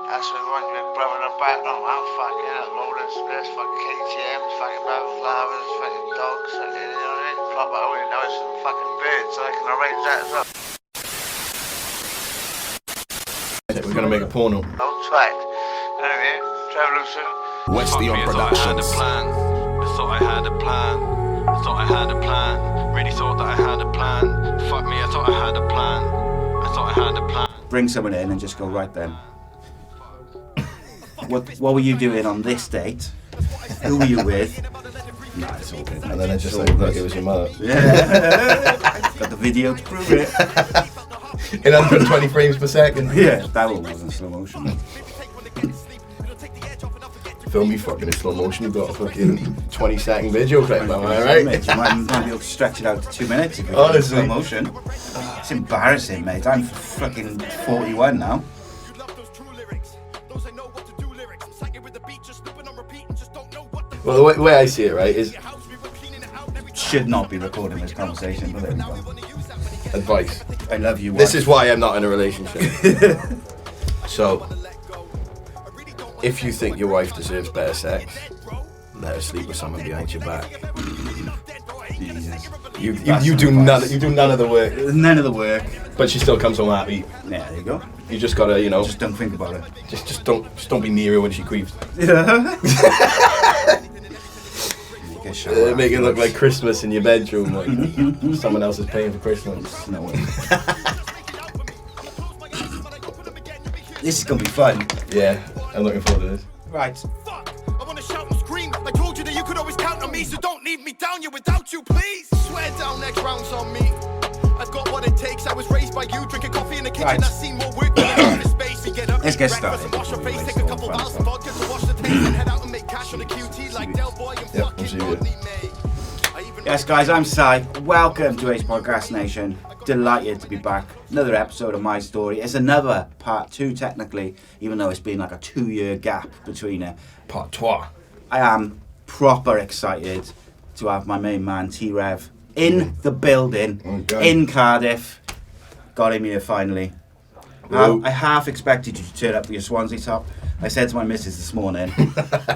That's what we want, big brother in the background. I'm fucking rolling splits, fucking KTMs, fucking about flowers, fucking dogs, fucking, you know what I mean? Proper, I wouldn't know it's some fucking birds, so I can arrange that as well. We're gonna make a porno. Old track. Anyway, Revolution. Westy on Productions. I thought I had a plan. I thought I had a plan. Really thought that I had a plan. Fuck me, I thought I had a plan. I thought I had a plan. Bring someone in and just go, right then. What were you doing on this date? Who were you with? Nah, it's all good. And then it's just like, look, it was your mother. Yeah. Got the video to prove it. In 120 frames per second. Yeah, that one was in slow motion. Film me fucking in slow motion, you've got a fucking 20-second video clip, am I right? Mate, you might be able to stretch it out to 2 minutes if you're in Honestly. slow motion. It's embarrassing, mate. I'm fucking 41 now. Well, the way I see it, right, is Should not be recording this conversation, but there we go. advice. I love you. This wife. is why I'm not in a relationship. So, if you think your wife deserves better sex, let her sleep with someone behind your back. Jesus. You do none of the work, None of the work. but she still comes home happy. Yeah, there you go. You just gotta, you know, Just don't think about it. just don't be near her when she creeps. Make it look like Christmas in your bedroom, like someone else is paying for Christmas. No way. This is gonna be fun. Yeah, I'm looking forward to this. Right. I wanna shout and scream. I told you that you could always count on me, so don't leave me down. You without you, please. Swear down, next round's on me. I've got what it takes. I was raised by you, drinking coffee in the kitchen. Right. I've seen more work than enough in space. We get up, Let's eat get breakfast, started and wash our before we face. waste Take a all couple the hours time. of vodka to wash the taste, and head out and make cash on the QT like Del Boy and Yep, fucking we'll see Rodney you. May. I even Yes, guys, I'm Si. Welcome to Ace Podcast Nation. Delighted to be back. Another episode of my story. It's another part 2, technically, even though it's been like a 2-year gap between it. Part 2. I am proper excited to have my main man T-Rev in the building, Okay. in Cardiff. Got him here finally. Whoa. I half expected you to turn up with your Swansea top. I said to my missus this morning,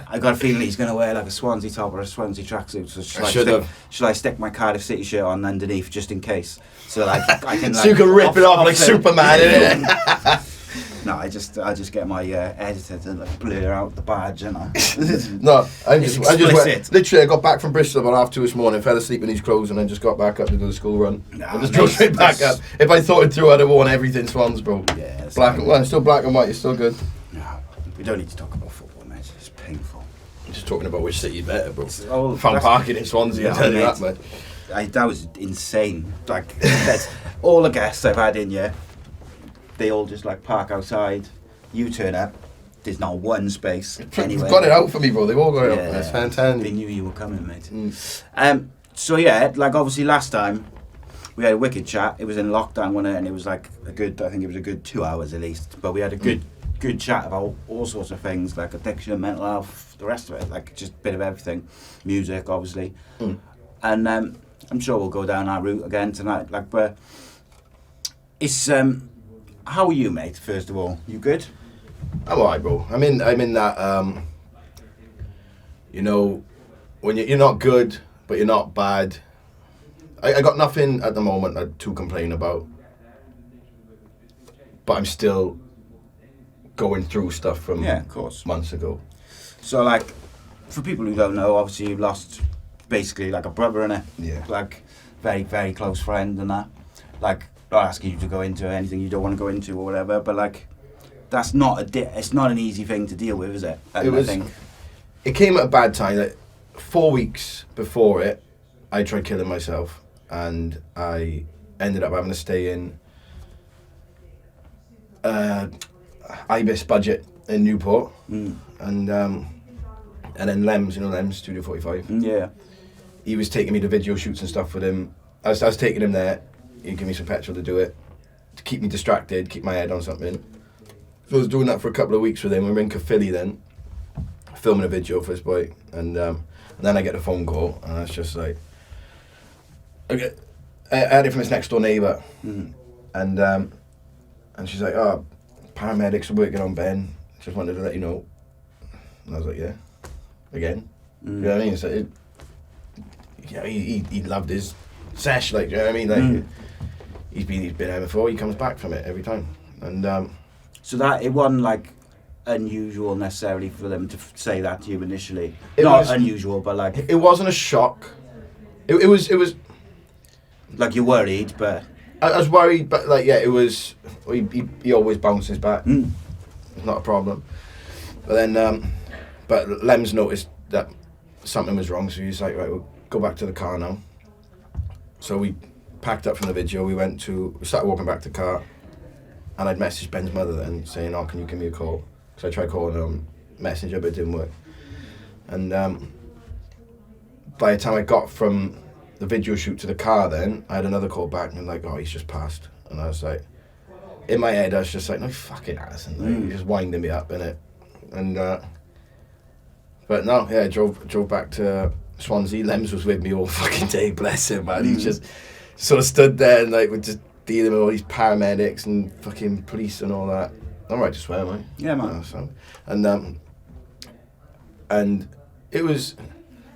I got a feeling he's going to wear like a Swansea top or a Swansea tracksuit. So should I stick my Cardiff City shirt on underneath just in case? So that I can So you can rip it off like offset- Superman, innit? No, I just get my editor to like blur out the badge, you know. No, I It's just went, explicit. literally I got back from Bristol about 2:30 this morning, fell asleep in these clothes and then just got back up to do the school run. Nah, I just drove mate, straight back that's- up. If I thought it through, I'd have worn everything Swans, bro. Yeah, it's Black like- and white, still black and white, it's still good. No, we don't need to talk about football, mate. It's painful. I'm just talking about which city better, bro. Oh, Found that's- parking in Swansea, Yeah, I tell you mate. that, mate. That was insane. Like, that's all the guests I've had in here, they all just like park outside. You turn up, there's not one space anywhere. They've got it out for me, bro. They've all got it out. Yeah, That's They fantastic. knew you were coming, mate. Mm. So yeah, like obviously last time we had a wicked chat. It was in lockdown, wasn't it? And it was like I think it was a good 2 hours at least. But we had a good chat about all sorts of things like addiction, mental health, the rest of it. Like just a bit of everything, music, obviously. Mm. And I'm sure we'll go down our route again tonight. Like, but it's how are you, mate? First of all, you good? I'm alright, bro. I'm in that, you know, when you're not good, but you're not bad. I got nothing at the moment to complain about. But I'm still going through stuff from Yeah, of course. months ago. So like, for people who don't know, obviously you lost basically like a brother in it. Yeah. Like, very, very close friend and that. Like, not asking you to go into anything you don't want to go into or whatever, but like, that's not it's not an easy thing to deal with, is it? And It was- I think, It came at a bad time. Like 4 weeks before it, I tried killing myself, and I ended up having to stay in Ibis budget in Newport, and then Lems, you know Lems, Studio 45. yeah. He was taking me to video shoots and stuff with him. I was taking him there. He'd give me some petrol to do it, to keep me distracted, keep my head on something. So I was doing that for a couple of weeks with him. We were in Caerphilly then, filming a video for this boy, and then I get a phone call, and it's just like, I had it from his next door neighbour, and she's like, oh, paramedics are working on Ben. just wanted to let you know. And I was like, yeah, again. You know what I mean? So he loved his sesh, like, you know what I mean? Like, he's been there before. He comes back from it every time. And so that it wasn't like unusual necessarily for them to say that to you initially. It Not was unusual, but like it wasn't a shock. It was like you're worried, but I was worried, but like, yeah, it was. He always bounces back. It's not a problem. But then, but Lems noticed that something was wrong, so he's like, right, we'll go back to the car now. So we packed up from the video. We started walking back to the car, and I'd messaged Ben's mother then saying, "Oh, can you give me a call?" So I tried calling him Messenger, but it didn't work. And by the time I got from the video shoot to the car, then I had another call back and like, "Oh, he's just passed." And I was like, in my head, I was just like, "No, fucking ass," and like, he's just winding me up, innit? And but no, yeah, I drove back to Swansea. Lems was with me all fucking day, bless him, man. He just sort of stood there and like we're just dealing with all these paramedics and fucking police and all that. I'm right to swear, mate. Yeah, man. So, and it was,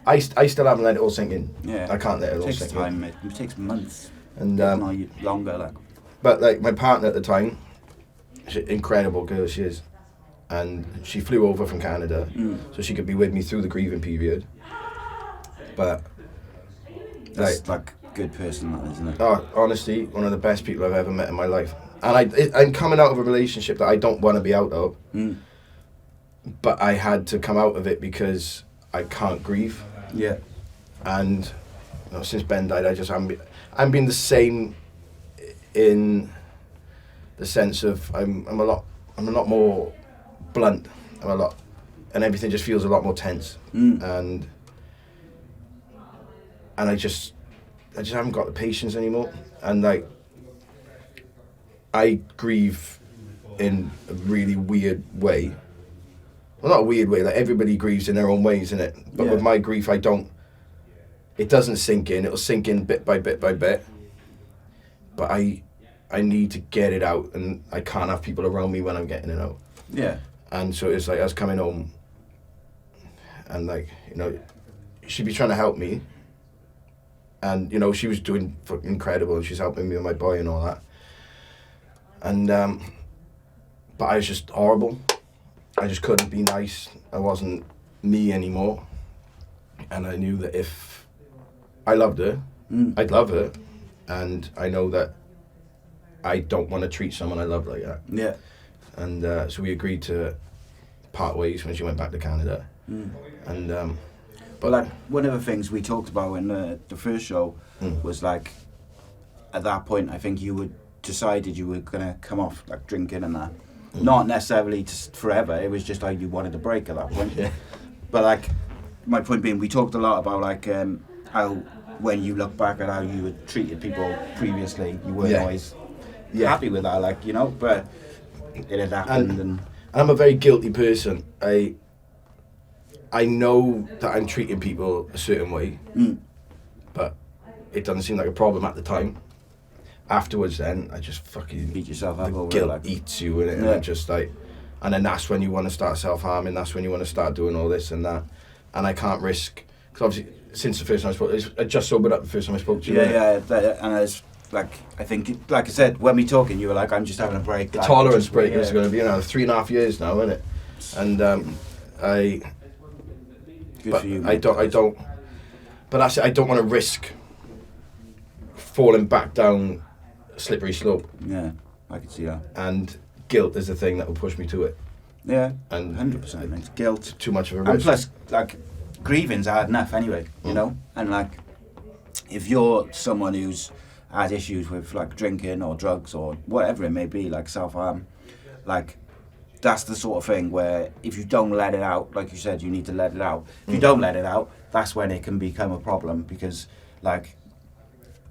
I still haven't let it all sink in. yeah, I can't let it all takes sink time, in. mate. It takes months, And if not longer. Like, but like my partner at the time, incredible girl she is, and she flew over from Canada so she could be with me through the grieving period. But that's like good person, that isn't it? oh, honestly, one of the best people I've ever met in my life. And I'm coming out of a relationship that I don't want to be out of, but I had to come out of it because I can't grieve. Yeah. And you know, since Ben died, I'm being the same in the sense of I'm a lot more blunt. And everything just feels a lot more tense. And I just haven't got the patience anymore. And like, I grieve in a really weird way. Well, not a weird way, like everybody grieves in their own ways, innit? But with my grief, it doesn't sink in. It'll sink in bit by bit by bit. But I need to get it out, and I can't have people around me when I'm getting it out. Yeah. And so it's like I was coming home, and like, you know, she'd be trying to help me, and you know, she was doing fucking incredible, and she's helping me with my boy and all that. And but I was just horrible. I just couldn't be nice. I wasn't me anymore. And I knew that if I loved her, I'd love her. And I know that I don't want to treat someone I love like that. Yeah. And so we agreed to part ways when she went back to Canada. And but like one of the things we talked about in the first show was like, at that point, I think you would decided you were gonna come off like drinking and that. Not necessarily just forever. It was just like you wanted a break at that point. Yeah. But like, my point being, we talked a lot about like how when you look back at how you had treated people previously, you weren't always happy with that. Like, you know, but it had happened. And I'm a very guilty person. I know that I'm treating people a certain way, but it doesn't seem like a problem at the time. Afterwards, then I just fucking beat yourself up over guilt it, like. eats you in it, and I'm just like, and then that's when you want to start self-harming. That's when you want to start doing all this and that, and I can't risk, because obviously since the first time I spoke, I just sobered up the first time I spoke to you. And it's like, I think, like I said, when we talking, you were like, I'm just having a break. The like, tolerance break is going to be 3.5 years now, isn't it? And Good for you. I don't. But that's it. I don't want to risk falling back down a slippery slope. Yeah, I can see that. And guilt is the thing that will push me to it. Yeah, and 100%. It's guilt. Too much of a risk. And plus, like, grieving's hard enough anyway, you know? And like, if you're someone who's had issues with like drinking or drugs or whatever it may be, like self-harm, like, that's the sort of thing where if you don't let it out, like you said, you need to let it out. If you don't let it out, that's when it can become a problem, because like,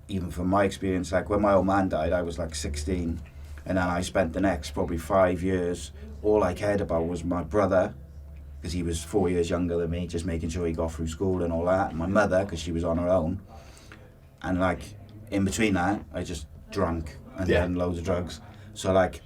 even from my experience, like when my old man died, I was like 16, and then I spent the next probably 5 years, all I cared about was my brother, because he was 4 years younger than me, just making sure he got through school and all that, and my mother, because she was on her own. And like, in between that, I just drank and then loads of drugs. So like,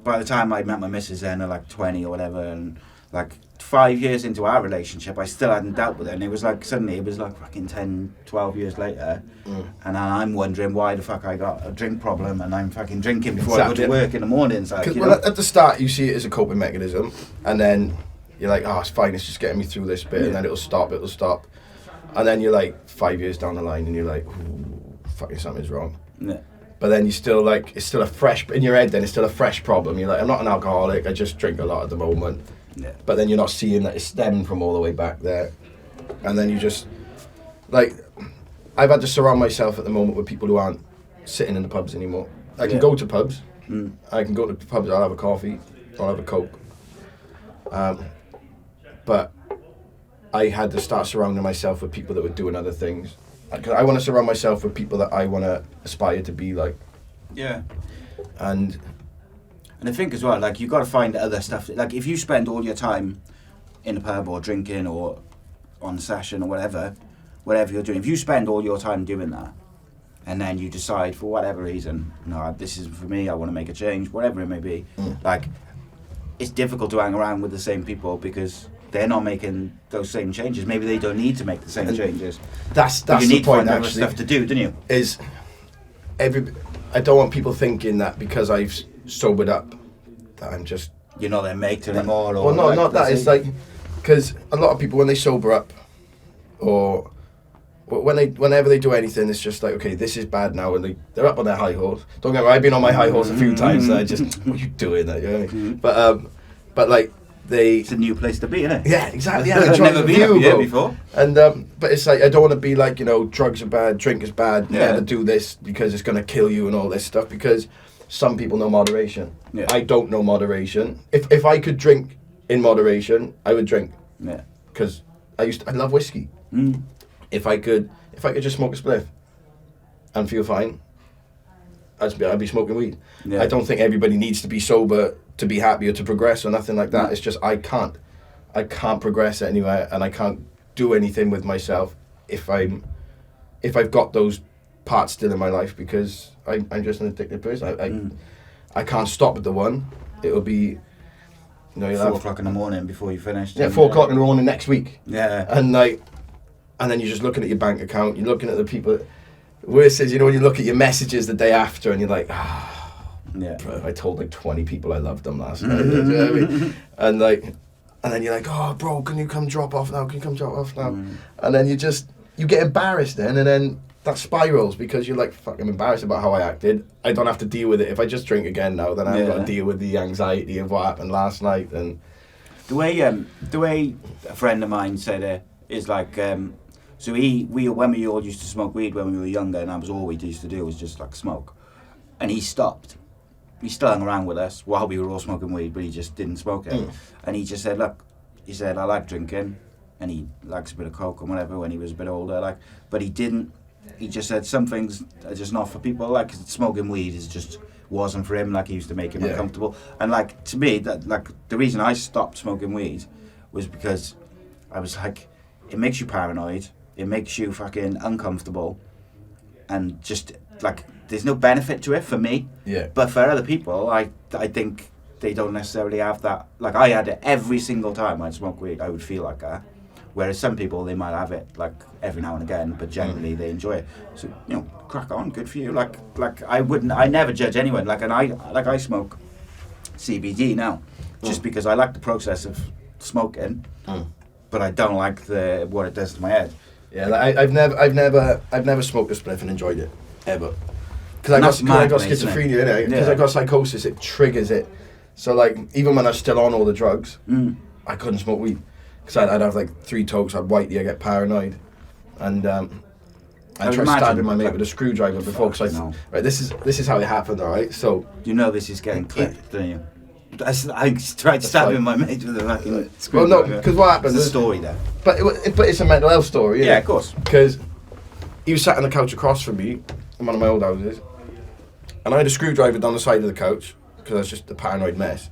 by the time I met my missus then at like 20 or whatever, and like 5 years into our relationship, I still hadn't dealt with it, and it was like suddenly it was like fucking 10, 12 years later, and I'm wondering why the fuck I got a drink problem, and I'm fucking drinking before I go to work in the mornings. Like, you know? At the start you see it as a coping mechanism, and then you're like, oh, it's fine, it's just getting me through this bit, and then it'll stop, and then you're like 5 years down the line, and you're like, ooh, fucking something's wrong. Yeah. But then you still like, it's still a fresh, in your head then, it's still a fresh problem. You're like, I'm not an alcoholic, I just drink a lot at the moment. Yeah. But then you're not seeing that it's stemming from all the way back there. And then you just, like, I've had to surround myself at the moment with people who aren't sitting in the pubs anymore. I can go to pubs, I can go to pubs, I'll have a coffee, I'll have a Coke. But I had to start surrounding myself with people that were doing other things. I want to surround myself with people that I want to aspire to be like. Yeah. And I think as well, like, you got to find other stuff. Like, if you spend all your time in a pub or drinking or on session or whatever you're doing, if you spend all your time doing that, and then you decide for whatever reason, no, this isn't for me, I want to make a change, whatever it may be, like, it's difficult to hang around with the same people because they're not making those same changes. Maybe they don't need to make the same changes. That's you the need point, to find actually. other stuff to do, don't you? I don't want people thinking that because I've sobered up that I'm just... You're not their mate anymore. Well, no, like, not that. It's like, because a lot of people, when they sober up, or whenever they do anything, it's just like, okay, this is bad now, and they're up on their high horse. Don't get me wrong, I've been on my high horse a few times, and I just, what are you doing? You know what I mean? But like, it's a new place to be, isn't it? Yeah, exactly. Yeah, I've never been up here before. And but it's like, I don't want to be like, you know, drugs are bad, drink is bad, never do this because it's going to kill you and all this stuff, because some people know moderation. Yeah. I don't know moderation. If I could drink in moderation, I would drink. Yeah. Because I love whiskey. If I could just smoke a spliff and feel fine, I'd be smoking weed. Yeah. I don't think everybody needs to be sober to be happy or to progress or nothing like that. It's just I can't progress anywhere, and I can't do anything with myself if I've got those parts still in my life, because I'm just an addicted person. I can't stop at the one. It'll be, you know, 4 o'clock in the morning before you finish. Yeah, 4 o'clock in the morning next week. Yeah. And then you're just looking at your bank account. You're looking at the people. Worse is, you know, when you look at your messages the day after, and you're like, yeah. Bro, I told like 20 people I loved them last night. You know what I mean? And then you're like, oh, bro, can you come drop off now? And then you get embarrassed then, and then that spirals because you're like, fuck, I'm embarrassed about how I acted. I don't have to deal with it. If I just drink again now, then I've got to deal with the anxiety of what happened last night. And the way a friend of mine said it is like, so when we all used to smoke weed when we were younger, and that was all we used to do was just like smoke, and he stopped. He still hung around with us while we were all smoking weed, but he just didn't smoke it. And he just said, look, I like drinking, and he likes a bit of coke and whatever when he was a bit older, but he just said some things are just not for people, like smoking weed wasn't for him, like he used to make him uncomfortable. And like, to me, that like the reason I stopped smoking weed was because I was like, it makes you paranoid, it makes you fucking uncomfortable, and just like, there's no benefit to it for me. Yeah. But for other people, I think they don't necessarily have that. Like, I had it every single time I'd smoke weed, I would feel like that. Whereas some people, they might have it like every now and again, but generally they enjoy it. So, you know, crack on, good for you. Like I never judge anyone. Like, and I smoke CBD now, just because I like the process of smoking, but I don't like what it does to my head. Yeah, like I've never smoked a spliff and enjoyed it ever. Because I got schizophrenia, innit? Because I got psychosis, it triggers it. So like, even when I was still on all the drugs, I couldn't smoke weed. Because I'd have like 3 tokes, I'd whitey, I get paranoid. And I tried stabbing my mate with a screwdriver before, because right, this is how it happened, alright? So you know this is getting clipped, don't you? I tried stabbing my mate with a fucking screwdriver. Well, no, because what happened... There's a story there. But it's a mental health story, yeah, of course. Because he was sat on the couch across from me, in one of my old houses, and I had a screwdriver down the side of the couch, because I was just a paranoid mess.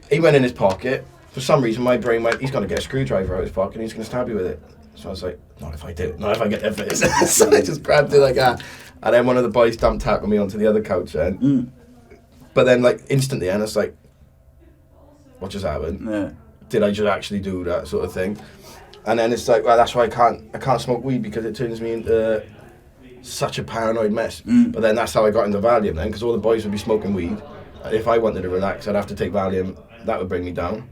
He went in his pocket. For some reason, my brain went, he's going to get a screwdriver out of his pocket and he's going to stab you with it. So I was like, not if I do. Not if I get there first. So I just grabbed it like that. And then one of the boys dumped tackled me onto the other couch and But then, like, instantly, and it's like, what just happened? Yeah. Did I just actually do that sort of thing? And then it's like, well, that's why I can't smoke weed, because it turns me into such a paranoid mess. But then that's how I got into Valium then, because all the boys would be smoking weed. And if I wanted to relax, I'd have to take Valium. That would bring me down.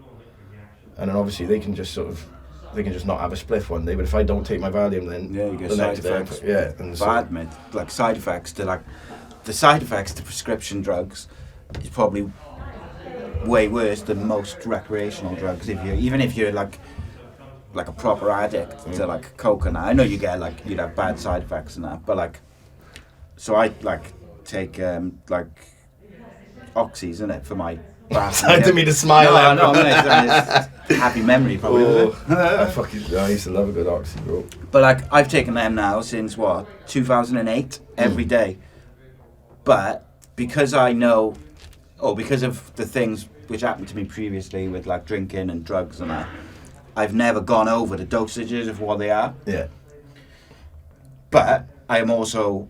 And then obviously they can just not have a spliff one day. But if I don't take my Valium, then Yeah, you get the side next day, effects. yeah, and Bad, mate. Like side effects to the side effects to prescription drugs is probably way worse than most recreational drugs. Even if you're like a proper addict to like coke and that. I know you'd have bad side effects and that, but like, so I like take oxys in it for my bath. I didn't mean to smile. No, it's happy memory probably. I used to love a good oxy, bro. But like, I've taken them now since 2008 every day. But because I know, because of the things which happened to me previously with like drinking and drugs and that, I've never gone over the dosages of what they are. Yeah. But I am also,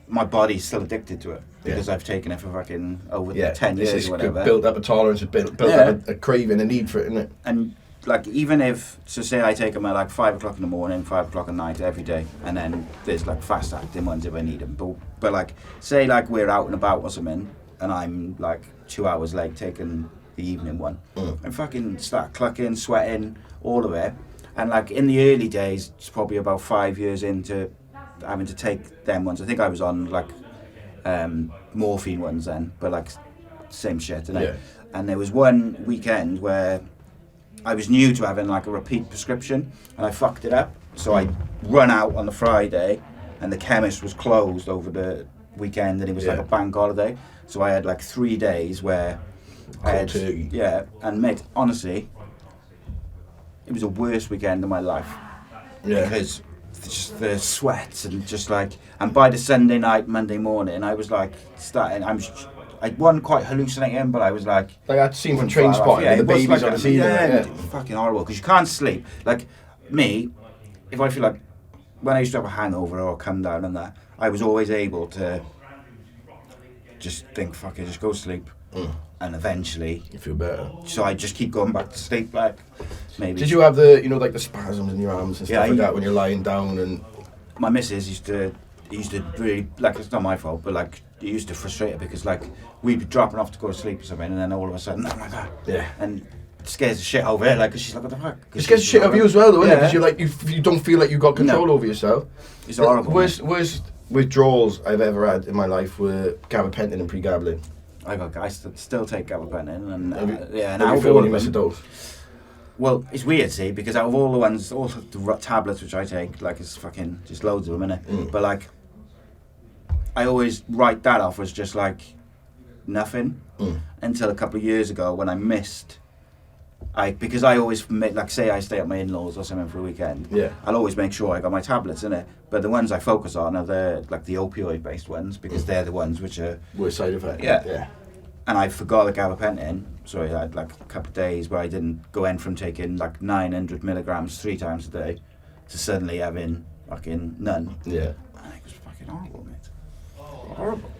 my body's still addicted to it because I've taken it for fucking over 10 years or whatever. Built up a tolerance, built up a craving, a need for it, innit? And like, even if, so say I take them at like 5 o'clock in the morning, 5 o'clock at night every day, and then there's like fast acting ones if I need them. But like, say like we're out and about or something, and I'm like 2 hours late taking the evening one, and fucking start clucking, sweating, all of it. And like in the early days, it's probably about 5 years into having to take them ones. I think I was on like morphine ones then, but like same shit, innit? Yeah. And there was one weekend where I was new to having like a repeat prescription, and I fucked it up. So I run out on the Friday, and the chemist was closed over the weekend, and it was like a bank holiday. So I had like 3 days where I had, and mate, honestly, it was the worst weekend of my life. Yeah. Because just the sweats and just like, and by the Sunday night, Monday morning, I was like I wasn't quite hallucinating, but I was like I'd seen from Train Spotting, the babies on the ceiling. Yeah, fucking horrible, because you can't sleep. Like me, if I feel like, when I used to have a hangover or come down and that, I was always able to just think, fuck it, just go to sleep. And eventually You feel better. So I just keep going back to sleep, like, maybe. Did you have the, like the spasms in your arms and stuff Yeah, like that when you're lying down? And my missus used to really, like, it's not my fault, but like, it used to frustrate her because like, we'd be dropping off to go to sleep or something, and then all of a sudden, oh my god, and it scares the shit over her, like, cause she's like, what the fuck? It scares the shit out of you as well, though, innit? Because you're like, you don't feel like you've got control over yourself. It's horrible. Worst withdrawals I've ever had in my life were gabapentin and pregabalin. I still take gabapentin, and and how do you feel when you miss a dose? Well, it's weird, see, because out of all the ones, all the tablets which I take, like, it's fucking just loads of them, innit? But like, I always write that off as just like nothing until a couple of years ago when I missed. Because I always make, like, say I stay at my in-laws or something for a weekend. Yeah. I'll always make sure I got my tablets in it. But the ones I focus on are the opioid-based ones, because they're the ones which are Worst side effect. Yeah. And I forgot the gabapentin, so I had like a couple of days where I didn't go in from taking like 900 milligrams 3 times a day to suddenly having fucking none. Yeah. And it was fucking horrible, mate. Horrible.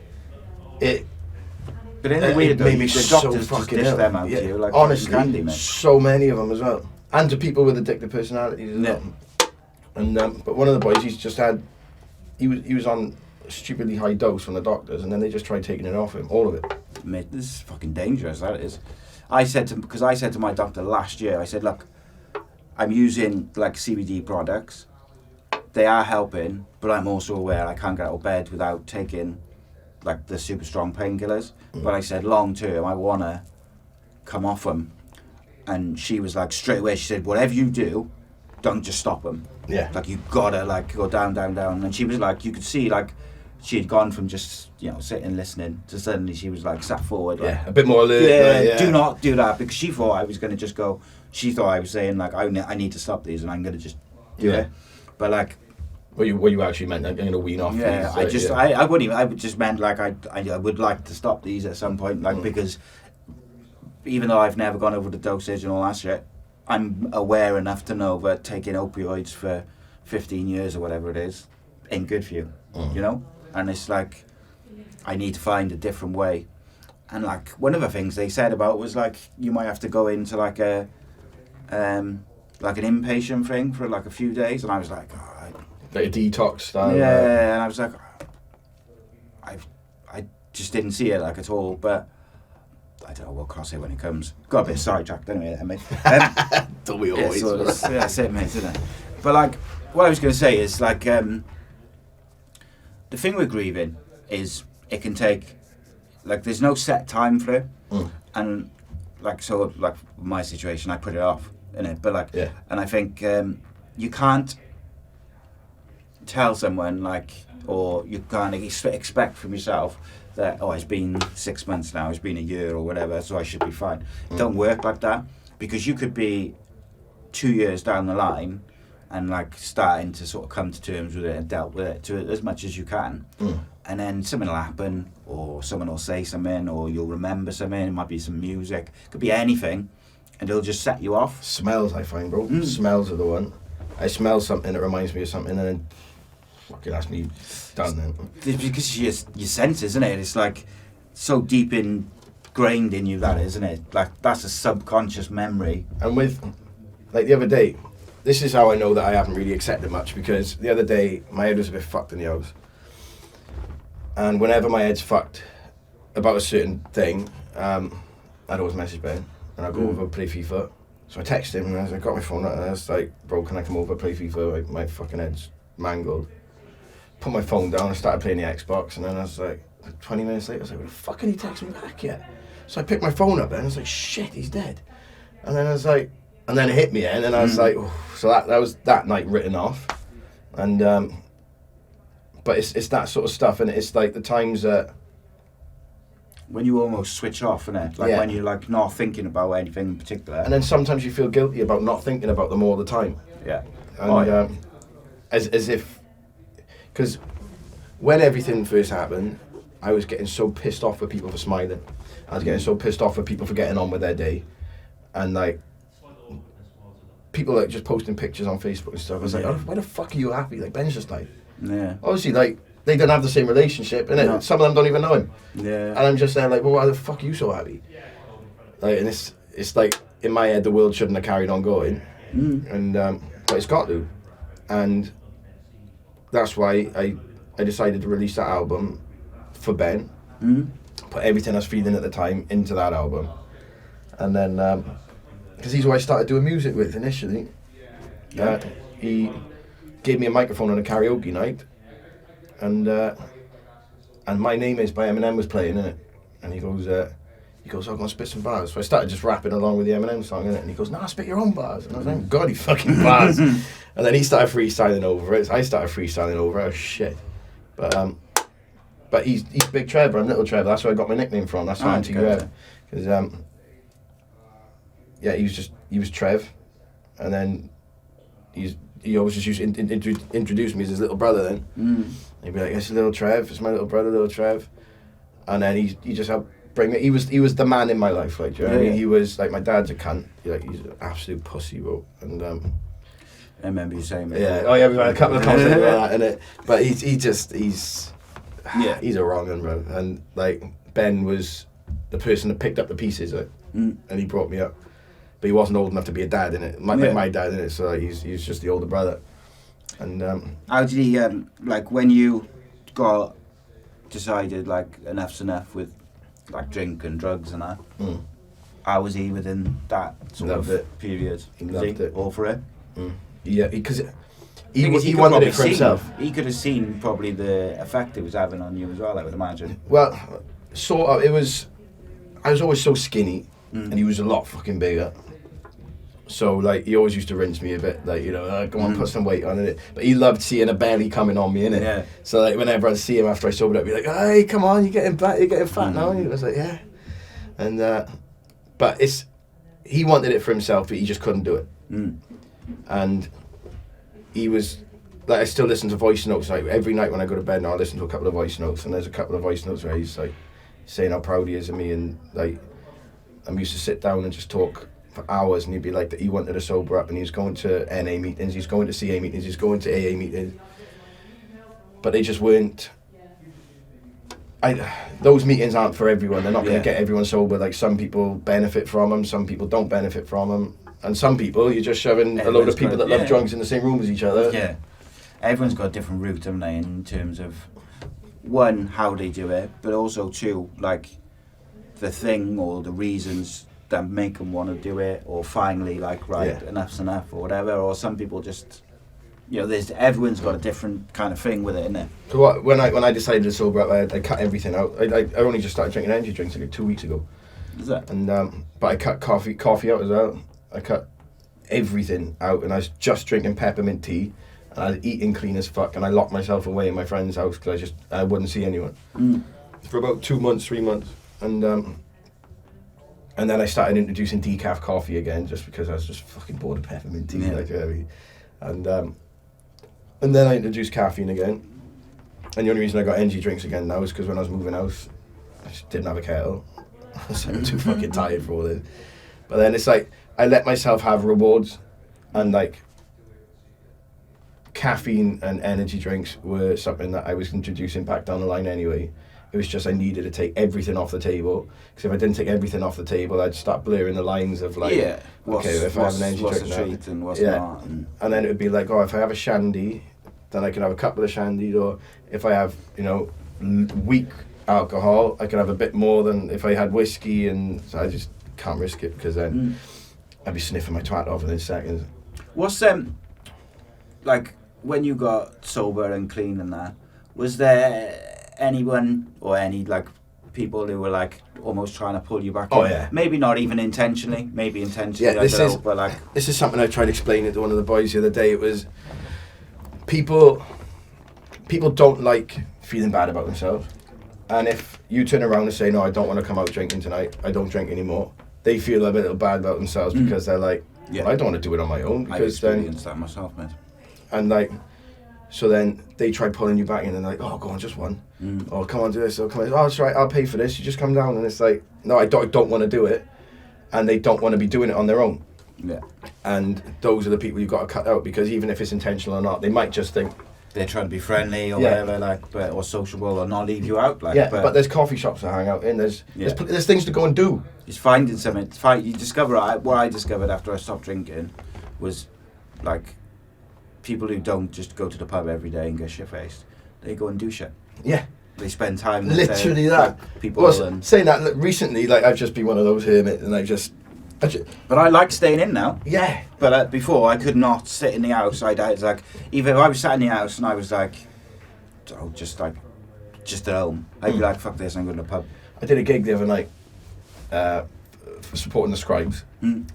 But in a weird way, the doctors just dish them out to you like honestly, candy, mate. so many of them as well, and to people with addictive personalities as well. And but one of the boys, he was on a stupidly high dose from the doctors, and then they just tried taking it off him, all of it. Mate, this is fucking dangerous, that is. I said to my doctor last year, I said, look, I'm using like CBD products. They are helping, but I'm also aware I can't get out of bed without taking like the super strong painkillers. But I said, long term, I want to come off them. And she was like, straight away, she said, whatever you do, don't just stop them. Yeah. Like, you gotta like go down, down, down. And she was like, you could see like, she had gone from just, sitting listening to suddenly she was like sat forward. Like, a bit more alert. Do not do that, because she thought I was going to just go, she thought I was saying like, I need to stop these and I'm going to just do it. But like, What you actually meant, like, I'm going to wean off these. I wouldn't even, I just meant like, I would like to stop these at some point, like, because even though I've never gone over the dosage and all that shit, I'm aware enough to know that taking opioids for 15 years or whatever it is ain't good for you, you know? And it's like, I need to find a different way And like one of the things they said about was like you might have to go into like a like an inpatient thing for like a few days, and I was like, oh, like a detox style. yeah, and I was like, I just didn't see it like at all, but I don't know, we'll cross it when it comes. Got a bit sidetracked anyway, mate. Don't we always? Yeah, that's it, mate, isn't it? But like, what I was going to say is like, the thing with grieving is it can take, like, there's no set time for it, and like, so like my situation, I put it off, innit? But like, yeah. And I think you can't tell someone like, or you can't expect from yourself that, oh, it's been 6 months now, it's been a year or whatever, so I should be fine. It don't work like that, because you could be 2 years down the line and like starting to sort of come to terms with it and dealt with it to as much as you can, and then something will happen, or someone will say something, or you'll remember something. It might be some music, could be anything, and it'll just set you off. Smells, I find, bro. Smells are the one. I smell something that reminds me of something, and then fucking that's me done then. It's because your senses, isn't it? It's like so deep ingrained in you, that isn't it? Like that's a subconscious memory. And with, like the other day, this is how I know that I haven't really accepted much, because the other day my head was a bit fucked in the house. And whenever my head's fucked about a certain thing, I'd always message Ben and I'd go over play FIFA. So I texted him and I got my phone out and I was like, bro, can I come over play FIFA? Like, my fucking head's mangled. Put my phone down and started playing the Xbox, and then I was like 20 minutes later, I was like, well, the fuck ain't he text me back yet? So I picked my phone up and I was like, shit, he's dead. And then I was like, and then it hit me then, and I was like, oh. So that was that night written off. And but it's that sort of stuff, and it's like the times that when you almost switch off, innit? Like when you're like not thinking about anything in particular. And then sometimes you feel guilty about not thinking about them all the time. Yeah. And as if, because when everything first happened, I was getting so pissed off with people for smiling. I was getting so pissed off with people for getting on with their day, and like people like just posting pictures on Facebook and stuff. I was like, oh, why the fuck are you happy? Like Ben's just like, obviously like they don't have the same relationship, and no. Some of them don't even know him. Yeah. And I'm just there like, well, why the fuck are you so happy? Like, and it's like in my head the world shouldn't have carried on going, and but it's got to, and that's why I decided to release that album for Ben. Put everything I was feeling at the time into that album, and then because he's who I started doing music with initially. He gave me a microphone on a karaoke night, and My Name Is by Eminem was playing in it, and he goes, I'm gonna spit some bars. So I started just rapping along with the Eminem song in it, and he goes, nah, spit your own bars. And I was like, God, he fucking bars. And then he started freestyling over it. I started freestyling over it. Oh shit. But he's Big Trevor, I'm Little Trevor. That's where I got my nickname from. That's why I'm T-Rev. Because he was Trev, and then he always just used to introduce me as his little brother then. He'd be like, it's Little Trev, it's my little brother, Little Trev. And then he just helped bring me. He was the man in my life, like, do you know what I mean? He was like, my dad's a cunt. He's an absolute pussy, bro. And I remember you saying that. Yeah, we had a couple of conversations about that, innit? But he's a wrong one, bro. And like Ben was the person that picked up the pieces, like, and he brought me up. But he wasn't old enough to be a dad in it. My dad in it, so like, he's just the older brother. And how did he like when you decided like enough's enough with like drink and drugs and that? How was he within that sort of period? He loved it. All for it. Yeah, because he wanted it for himself. He could have seen probably the effect it was having on you as well, I would imagine. Well, sort of. I was always so skinny, and he was a lot fucking bigger. So like he always used to rinse me a bit, like, you know, go on, put some weight on it. But he loved seeing a belly coming on me, innit? Yeah. So like whenever I'd see him after I sobered up, he'd be like, hey, come on, you're getting fat now. And he was like, yeah. And but he wanted it for himself, but he just couldn't do it. And he was like, I still listen to voice notes. Like every night when I go to bed now, I listen to a couple of voice notes, and there's a couple of voice notes where he's like saying how proud he is of me, and like I'm used to sit down and just talk for hours, and he'd be like that he wanted to sober up, and he was going to NA meetings, he's going to CA meetings, he's going to AA meetings, but they just weren't. those meetings aren't for everyone. They're not going Yeah. to get everyone sober. Like, some people benefit from them, some people don't benefit from them, and some people you're just shoving a load Everyone's of people got- that love yeah. drunks in the same room as each other. Yeah, everyone's got a different route, haven't they, in terms of one, how they do it, but also two, like the thing or the reasons that make them want to do it, or finally like right, Yeah. enough's enough or whatever. Or some people just, everyone's got a different kind of thing with it, innit? So when I decided to sober up, I cut everything out. I only just started drinking energy drinks like 2 weeks ago, Is it? and but I cut coffee out as well. I cut everything out, and I was just drinking peppermint tea, and I was eating clean as fuck, and I locked myself away in my friend's house because I wouldn't see anyone for about 2 months, 3 months, and then I started introducing decaf coffee again, just because I was just fucking bored of peppermint tea, Yeah. like, you know what I mean? And then I introduced caffeine again, and the only reason I got energy drinks again now is because when I was moving house, I just didn't have a kettle. So I'm too fucking tired for all this. But then it's like, I let myself have rewards, and like, caffeine and energy drinks were something that I was introducing back down the line anyway. It was just I needed to take everything off the table, because if I didn't take everything off the table, I'd start blurring the lines of like, Yeah. okay, if I have an energy what's drink a now, treat and what's yeah. not. And and then it would be like, oh, if I have a shandy, then I can have a couple of shandies, or if I have, weak alcohol, I can have a bit more than if I had whiskey, and so I just can't risk it, because then I'd be sniffing my twat off within seconds. what's like when you got sober and clean and that, was there anyone or any like people who were like almost trying to pull you back Oh, in? yeah. Maybe not even intentionally, maybe intentionally, Yeah, I this don't is- know, but like, This is something I tried explaining to one of the boys the other day. It was people don't like feeling bad about themselves, and if you turn around and say, no, I don't want to come out drinking tonight, I don't drink anymore, they feel a little bad about themselves, because they're like, Yeah. well, I don't want to do it on my own, I've because then, experienced that myself, mate. and like, so then they try pulling you back in, and they're like, oh, go on, just one. Oh, come on, do this. Oh, come on. Oh, that's right, I'll pay for this. You just come down. And it's like, no, I don't want to do it. And they don't want to be doing it on their own. Yeah. And those are the people you've got to cut out, because even if it's intentional or not, they might just think, They're trying to be friendly or Yeah. whatever, like, or sociable, or not leave you out, like. yeah, but there's coffee shops to hang out in. There's things to go and do. It's finding something. You discover what I discovered after I stopped drinking was like people who don't just go to the pub every day and get shit faced. They go and do shit. Yeah. They spend time with Literally their, that. like, people. Well, And, saying that, look, recently, like, I've just been one of those hermits, and I just but I like staying in now. yeah. But before I could not sit in the house. I was like, even if I was sat in the house and I was like, just at home, I'd be like, fuck this, I'm going to the pub. I did a gig the other night for supporting the Scribes, and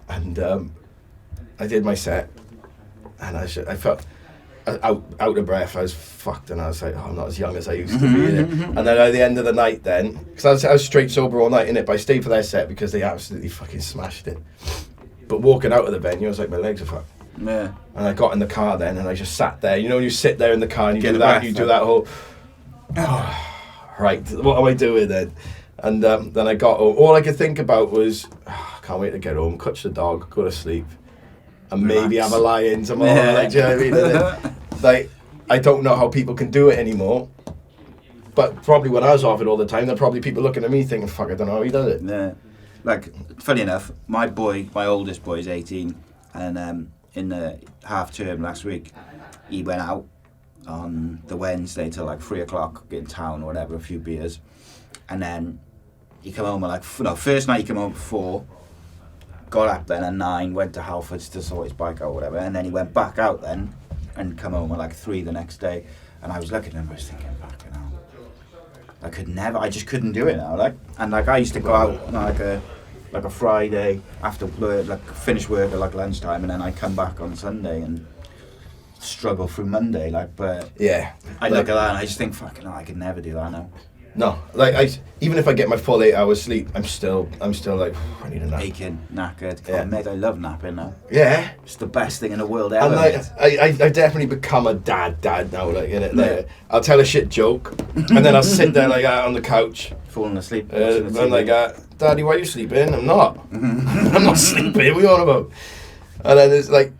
I did my set, and I felt out of breath. I was fucked, and I was like, oh, I'm not as young as I used to be. And then at the end of the night, then, because I was straight sober all night, innit, but I stayed for their set because they absolutely fucking smashed it. But walking out of the venue, I was like, my legs are fucked. Yeah. And I got in the car then, and I just sat there. You know, when you sit there in the car and you Get do the that, breath, you do right? that whole, right, what am I doing then? And then I got home. All I could think about was, can't wait to get home, catch the dog, go to sleep, and maybe Relax. have a lie-in tomorrow. Yeah. Like, do you know what I mean? And then, like, I don't know how people can do it anymore. But probably when I was off it all the time, there are probably people looking at me thinking, fuck, I don't know how he does it. Yeah. Like, funny enough, my oldest boy is 18, and in the half term last week, he went out on the Wednesday till like 3 o'clock in town or whatever, a few beers, and then he came home at like, first night he came home at 4, got up then at 9, went to Halfords to sort his bike out or whatever, and then he went back out then and come home at like 3 the next day, and I was looking at him, I was thinking, fucking hell, I just couldn't do it now, like, and like I used to go out on like a Friday after work, like finish work at like lunchtime, and then I come back on Sunday and struggle through Monday, like, but Yeah. I look at that and I just think, fucking hell, I could never do that now. No, like, even if I get my full 8 hours sleep, I'm still like, I need a nap. Aching, knackered. Yeah. Oh, mate, I love napping now. Yeah. It's the best thing in the world ever. And like, mate. I've definitely become a dad now, like, innit? Like, I'll tell a shit joke, and then I'll sit there like on the couch, Falling asleep. watching the and TV. like, Daddy, why are you sleeping? I'm not. I'm not sleeping. What are you on about? And then there's like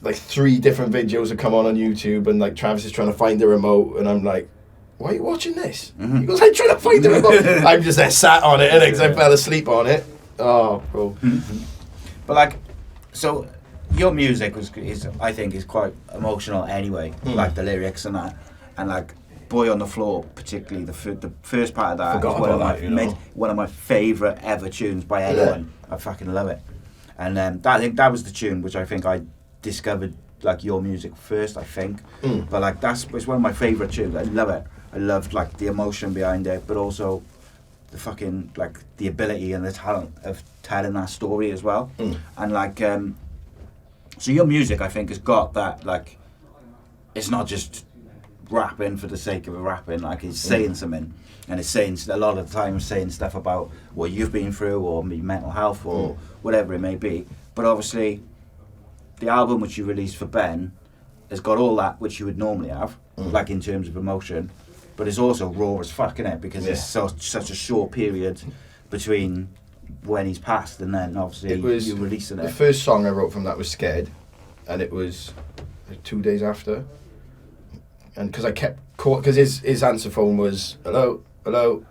3 different videos that come on YouTube, and like Travis is trying to find the remote, and I'm like, why are you watching this? He goes, I'm trying to find the remote. I'm just there sat on it, innit? Because I fell asleep on it. Oh, bro. But like, so your music I think is quite emotional anyway. Like the lyrics and that, and like Boy on the Floor, particularly the first part of that Forgot is one of about my that, you know. one of my favourite ever tunes by anyone. I fucking love it. And I think that was the tune which I think I discovered like your music first. I think, but like it's one of my favourite tunes. I love it. I loved like the emotion behind it, but also the fucking like the ability and the talent of telling that story as well. And like, so your music I think has got that like, it's not just rapping for the sake of rapping, like it's saying something, and it's saying a lot of the time saying stuff about what you've been through or mental health or whatever it may be. But obviously the album which you released for Ben has got all that which you would normally have, like in terms of emotion, but it's also raw as fuck, innit? Because it's such a short period between when he's passed and then obviously you releasing it. The first song I wrote from that was Scared, and it was like 2 days after. And because I kept because his answer phone was, hello,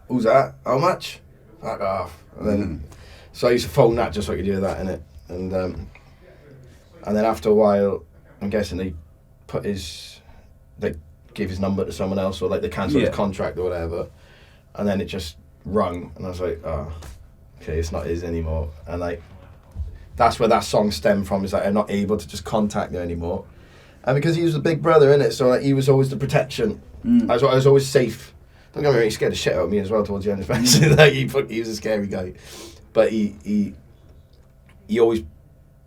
who's that? How much? Fuck off. And then, so I used to phone that just so I could hear that in it. And then after a while, I'm guessing they gave his number to someone else, or like they cancelled his contract or whatever. And then it just rung, and I was like, oh, okay, it's not his anymore. And like, that's where that song stemmed from, is like I'm not able to just contact him anymore. And because he was the big brother, innit, so like, he was always the protection. I was always safe. Don't get me wrong, he scared the shit out of me as well towards the end, especially. Like, he was a scary guy. But he always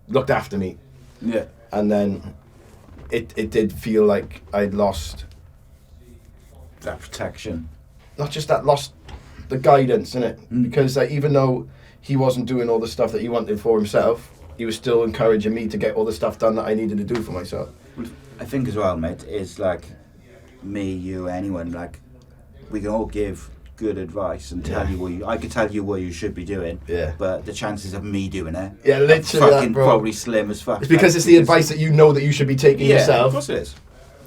looked after me. Yeah. And then it did feel like I'd lost that protection. Not just that, lost the guidance, innit? Because like, even though he wasn't doing all the stuff that he wanted for himself, he was still encouraging me to get all the stuff done that I needed to do for myself. I think as well, mate, is like me, you, anyone, like we can all give good advice and tell you I could tell you what you should be doing. Yeah. But the chances of me doing it, literally, fucking probably slim as fuck. It's because it's the advice that you know that you should be taking yourself. Of course it is.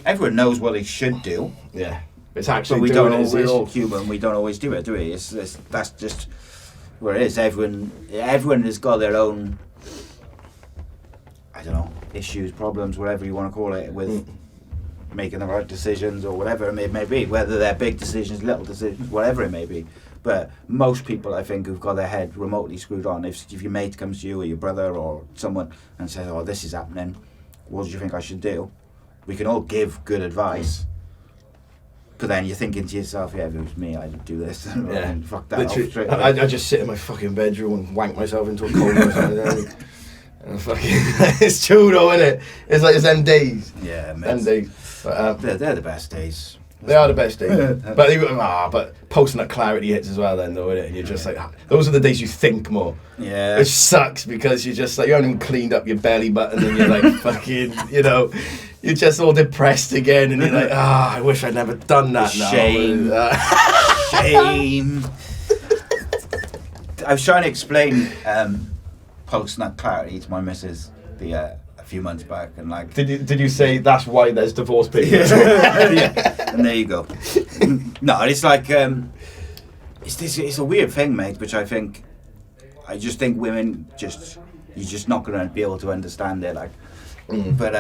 Everyone knows what they should do. Yeah. It's actually. But we're all human. We don't always do it, do we? That's just where it is. Everyone has got their own, I don't know, issues, problems, whatever you want to call it, with making the right decisions or whatever it may be, whether they're big decisions, little decisions, whatever it may be. But most people, I think, who've got their head remotely screwed on, if your mate comes to you or your brother or someone and says, oh, this is happening, what do you think I should do? We can all give good advice. But then you're thinking to yourself, yeah, if it was me, I'd do this. And fuck that off straight away. I just sit in my fucking bedroom and wank myself into a coma or something. And fucking, it's true though, isn't it? It's like it's them days. Yeah, them days. But, they're the best days. They are the best days. But posting that clarity hits as well then though, isn't it? And you're just like, those are the days you think more. Yeah. Which sucks because you're just like, you haven't even cleaned up your belly button and you're like fucking, you know, you're just all depressed again and you're like, I wish I'd never done that now. Shame. Shame. I was trying to explain posting that clarity to my missus a few months back, and like, did you say that's why there's divorce papers? Yeah. And there you go. No, it's like it's a weird thing, mate, which I just think women you're just not going to be able to understand it, like. But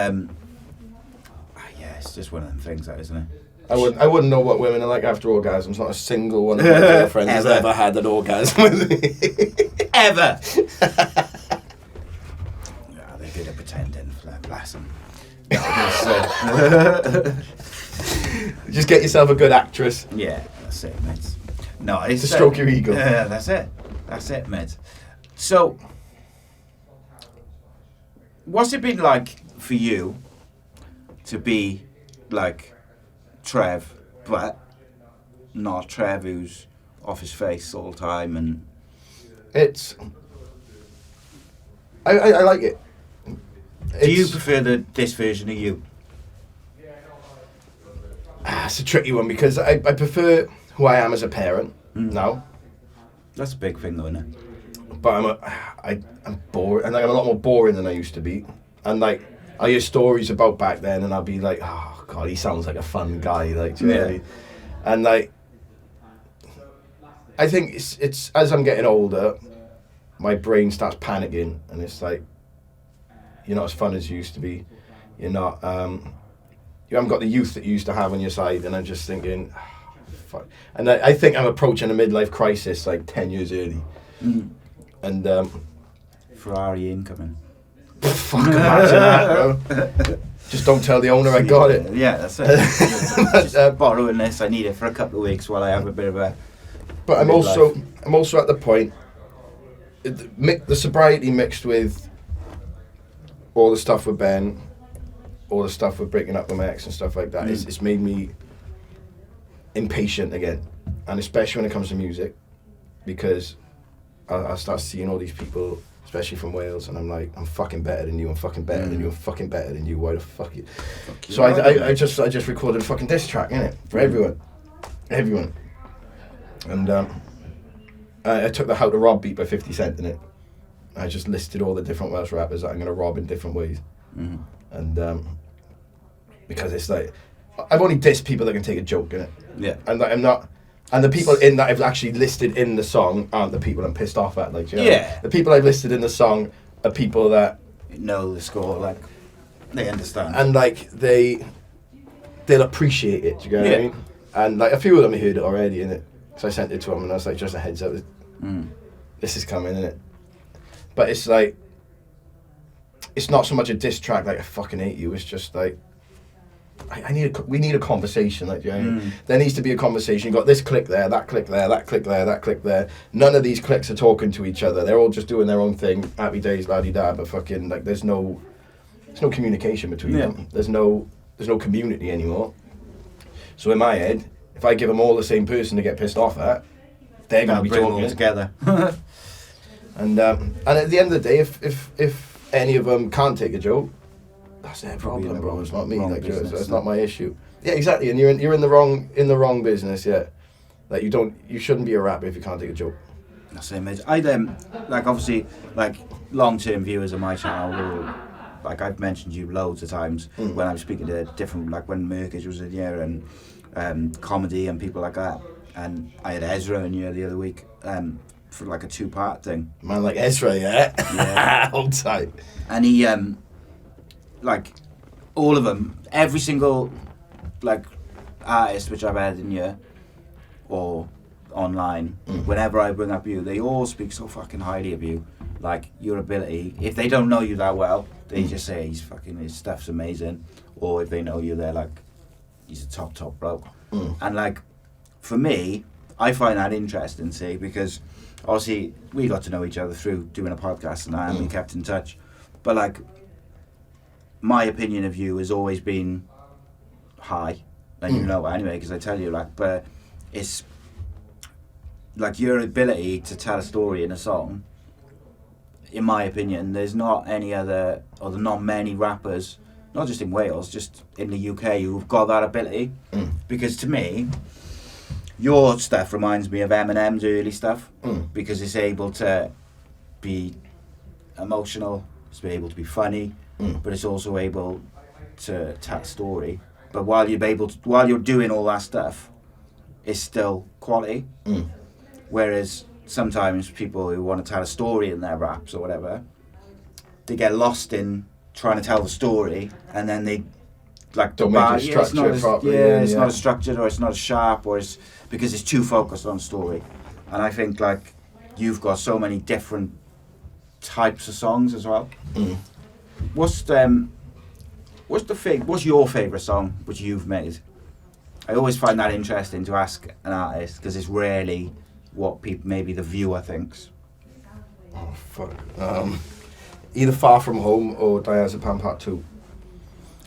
it's just one of them things, that, isn't it? I wouldn't know what women are like after orgasms. Not a single one of my girlfriends has ever had an orgasm with me. Ever. They did it pretending, bless them. Just get yourself a good actress. Yeah, that's it, mate. No, it's to stroke your ego. That's it, mate. So, what's it been like for you to be like Trev, but not Trev who's off his face all the time? And it's I like it. Do you prefer this version of you? It's a tricky one because I prefer who I am as a parent now. That's a big thing, though, isn't it? But I'm bored, and like, I'm a lot more boring than I used to be. And like, I hear stories about back then, and I'll be like, oh god, he sounds like a fun guy, like, do you know what I mean? And like, I think it's as I'm getting older, my brain starts panicking, and it's like, you're not as fun as you used to be. You're not. You haven't got the youth that you used to have on your side, and I'm just thinking, fuck. And I think I'm approaching a midlife crisis like 10 years early. And Ferrari incoming. Fuck, imagine that, bro. Just don't tell the owner I got it. Yeah, that's it. Just borrowing this. I need it for a couple of weeks while I have a bit of a. But I'm also at the point. The sobriety mixed with all the stuff with Ben, all the stuff with breaking up with my ex and stuff like that. It's made me impatient again, and especially when it comes to music, because I start seeing all these people, especially from Wales, and I'm like, I'm fucking better than you, I'm fucking better than you, I'm fucking better than you, why the fuck you? So I just recorded a fucking diss track, innit, for everyone. And I took the How to Rob beat by 50 Cent in it. I just listed all the different Welsh rappers that I'm going to rob in different ways. And because it's like, I've only dissed people that can take a joke in it. Yeah. And I'm not, and the people in that I've actually listed in the song aren't the people I'm pissed off at. Like, you know, yeah. The people I've listed in the song are people that know the score, like, they understand. And like, they'll appreciate it, do you get what I mean? And like, a few of them heard it already, innit? So I sent it to them and I was like, just a heads up, this is coming, innit? But it's like, it's not so much a diss track like I fucking hate you, it's just like, we need a conversation, like, you know, there needs to be a conversation. You got this click there, that click there, that click there, that click there. None of these clicks are talking to each other. They're all just doing their own thing. Happy days, la-di-da, but fucking, like, there's no communication between them. There's no community anymore. So in my head, if I give them all the same person to get pissed off at, they're going to be talking all together. And at the end of the day, if any of them can't take a joke, that's their problem, bro. It's not me. Like, it's not my issue. Yeah, exactly. And you're in the wrong business. Yeah, like you shouldn't be a rapper if you can't take a joke. That's the image. I like, obviously, like, long-term viewers of my channel will, like, I've mentioned you loads of times when I'm speaking to different, like when Merkage was in here and comedy and people like that. And I had Ezra in here the other week for like a 2-part thing. Man, like Ezra, yeah. Hold tight. And he, like, all of them, every single, like, artist which I've had in here or online, whenever I bring up you, they all speak so fucking highly of you. Like, your ability. If they don't know you that well, they just say his stuff's amazing. Or if they know you, they're like, he's a top bloke. And like, for me, I find that interesting, see, because obviously we got to know each other through doing a podcast and we kept in touch. But like, my opinion of you has always been high. And you know anyway, because I tell you, like, but it's like your ability to tell a story in a song, in my opinion, there's not any other, or not many rappers, not just in Wales, just in the UK, who've got that ability. Because to me, your stuff reminds me of Eminem's early stuff, because it's able to be emotional, it's able to be funny, but it's also able to tell a story. But while you're doing all that stuff, it's still quality. Whereas sometimes people who want to tell a story in their raps or whatever, they get lost in trying to tell the story, and then they like don't make it structured properly. It's not as structured, or it's not as sharp, or it's because it's too focused on story. And I think like you've got so many different types of songs as well. What's your favourite song which you've made? I always find that interesting to ask an artist, because it's rarely what people, maybe the viewer thinks. Oh fuck. Either Far From Home or Diazepam Part 2.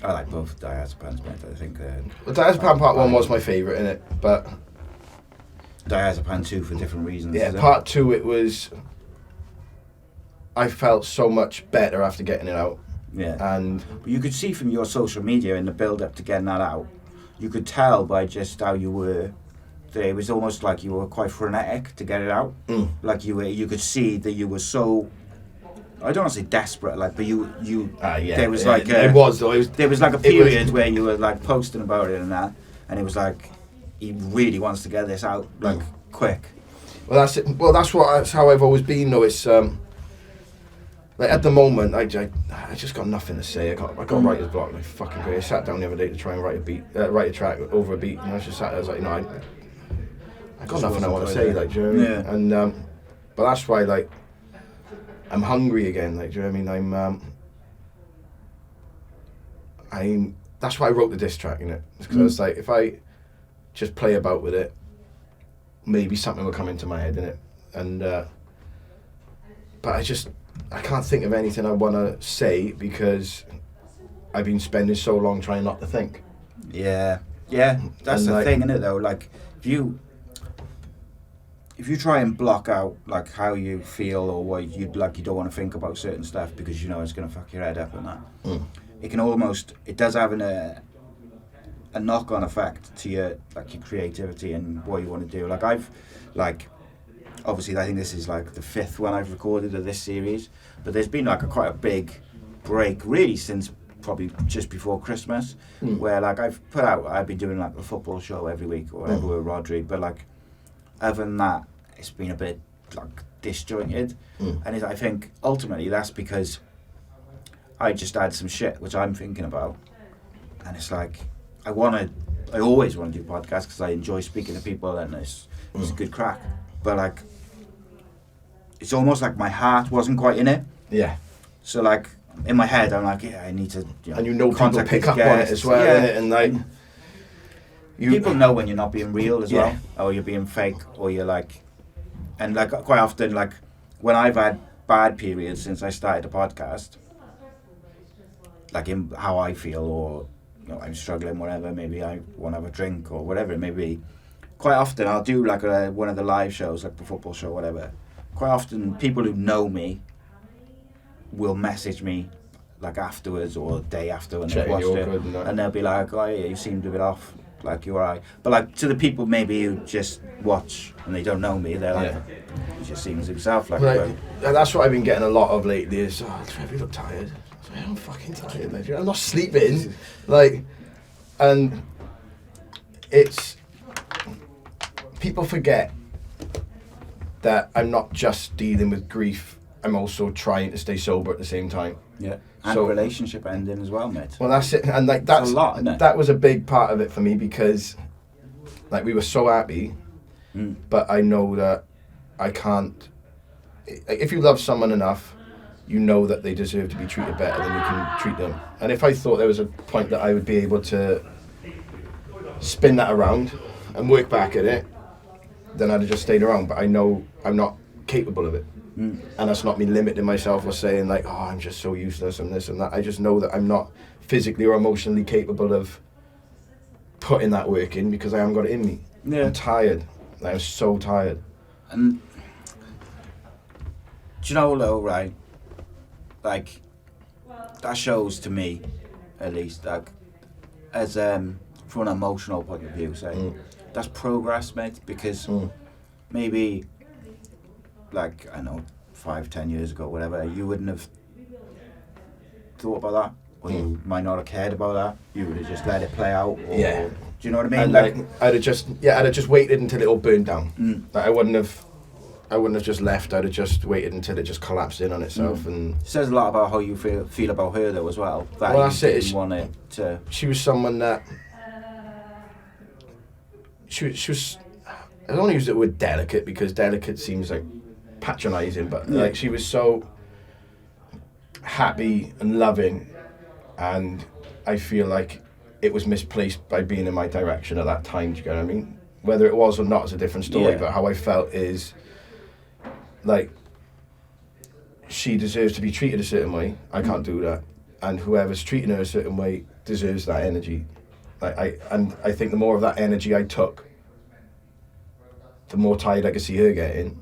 I like both Diazepams, but I think Well, Diazepam Part 1 was my favourite in it, but Diazepam 2 for different reasons. Yeah, Part 2, it was, I felt so much better after getting it out. Yeah. And but you could see from your social media in the build up to getting that out, you could tell by just how you were, that it was almost like you were quite frenetic to get it out. Like you could see that you were so, I don't want to say desperate, like, but you there was it was though. There was like a period where you were like posting about it and that, and it was like he really wants to get this out like quick. Well, that's it. Well, that's how I've always been. Though it's like at the moment, I just got nothing to say. I got writer's block. Like fucking great. I sat down the other day to try and write a track over a beat, and I just sat there. I was like, you know, I got nothing I want to say. Like, do you know what I mean? Yeah. And but that's why like I'm hungry again. Like, do you know what I mean? That's why I wrote the diss track, you know, because I was like, if I just play about with it, maybe something will come into my head, innit? And but I can't think of anything I want to say because I've been spending so long trying not to think. Yeah, that's the thing, isn't it? Though, like if you try and block out like how you feel or what you don't want to think about certain stuff because you know it's gonna fuck your head up and that. It does have a knock-on effect to your creativity and what you want to do. Like obviously I think this is like the 5th one I've recorded of this series, but there's been like quite a big break really since probably just before Christmas, where like I've been doing like a football show every week or whatever with Rodri, but like other than that it's been a bit like disjointed, and I think ultimately that's because I just had some shit which I'm thinking about, and it's like I always want to do podcasts because I enjoy speaking to people and it's a good crack, but like it's almost like my heart wasn't quite in it. Yeah. So like in my head I'm like, I need to, and you know people pick up guests. on it as well, innit? And like people know when you're not being real as well, or you're being fake, or you're like, and like quite often like when I've had bad periods since I started the podcast, like in how I feel, or you know I'm struggling, whatever, maybe I want to have a drink or whatever it may be, quite often I'll do like one of the live shows, like the football show, whatever. Quite often people who know me will message me like afterwards or the day after when they've watched it, and they'll be like, oh yeah, you seemed a bit off, like you're alright. But like to the people maybe who just watch and they don't know me, they're like, he just seems himself like. And that's what I've been getting a lot of lately is, Trev, you look tired. I'm fucking tired, man. I'm not sleeping. Like, and it's, people forget that I'm not just dealing with grief, I'm also trying to stay sober at the same time. Yeah. And relationship ending as well, mate. Well, that's it. And like that's a lot, isn't it? That was a big part of it for me because like we were so happy, but I know that I can't, if you love someone enough, you know that they deserve to be treated better than you can treat them. And if I thought there was a point that I would be able to spin that around and work back at it, then I'd have just stayed around. But I know I'm not capable of it. And that's not me limiting myself or saying like, oh, I'm just so useless and this and that. I just know that I'm not physically or emotionally capable of putting that work in because I haven't got it in me. Yeah. I'm tired. I'm so tired. And do you know though, right? Like that shows to me, at least, like as from an emotional point of view, say that's progress, mate. Because maybe, like I know, 5-10 years ago, whatever, you wouldn't have thought about that, or you might not have cared about that. You would have just let it play out. Or, do you know what I mean? And like I'd have just waited until it all burned down. Like I wouldn't have just left. I'd have just waited until it just collapsed in on itself. And it says a lot about how you feel about her though as well. That well, that's it. Want it to. She was someone that. She was. I don't use the word delicate because delicate seems like patronising, but like she was so happy and loving, and I feel like it was misplaced by being in my direction at that time. Do you get what I mean? Whether it was or not is a different story. But how I felt is. Like, she deserves to be treated a certain way. I can't do that, and whoever's treating her a certain way deserves that energy. Like I think the more of that energy I took, the more tired I could see her getting,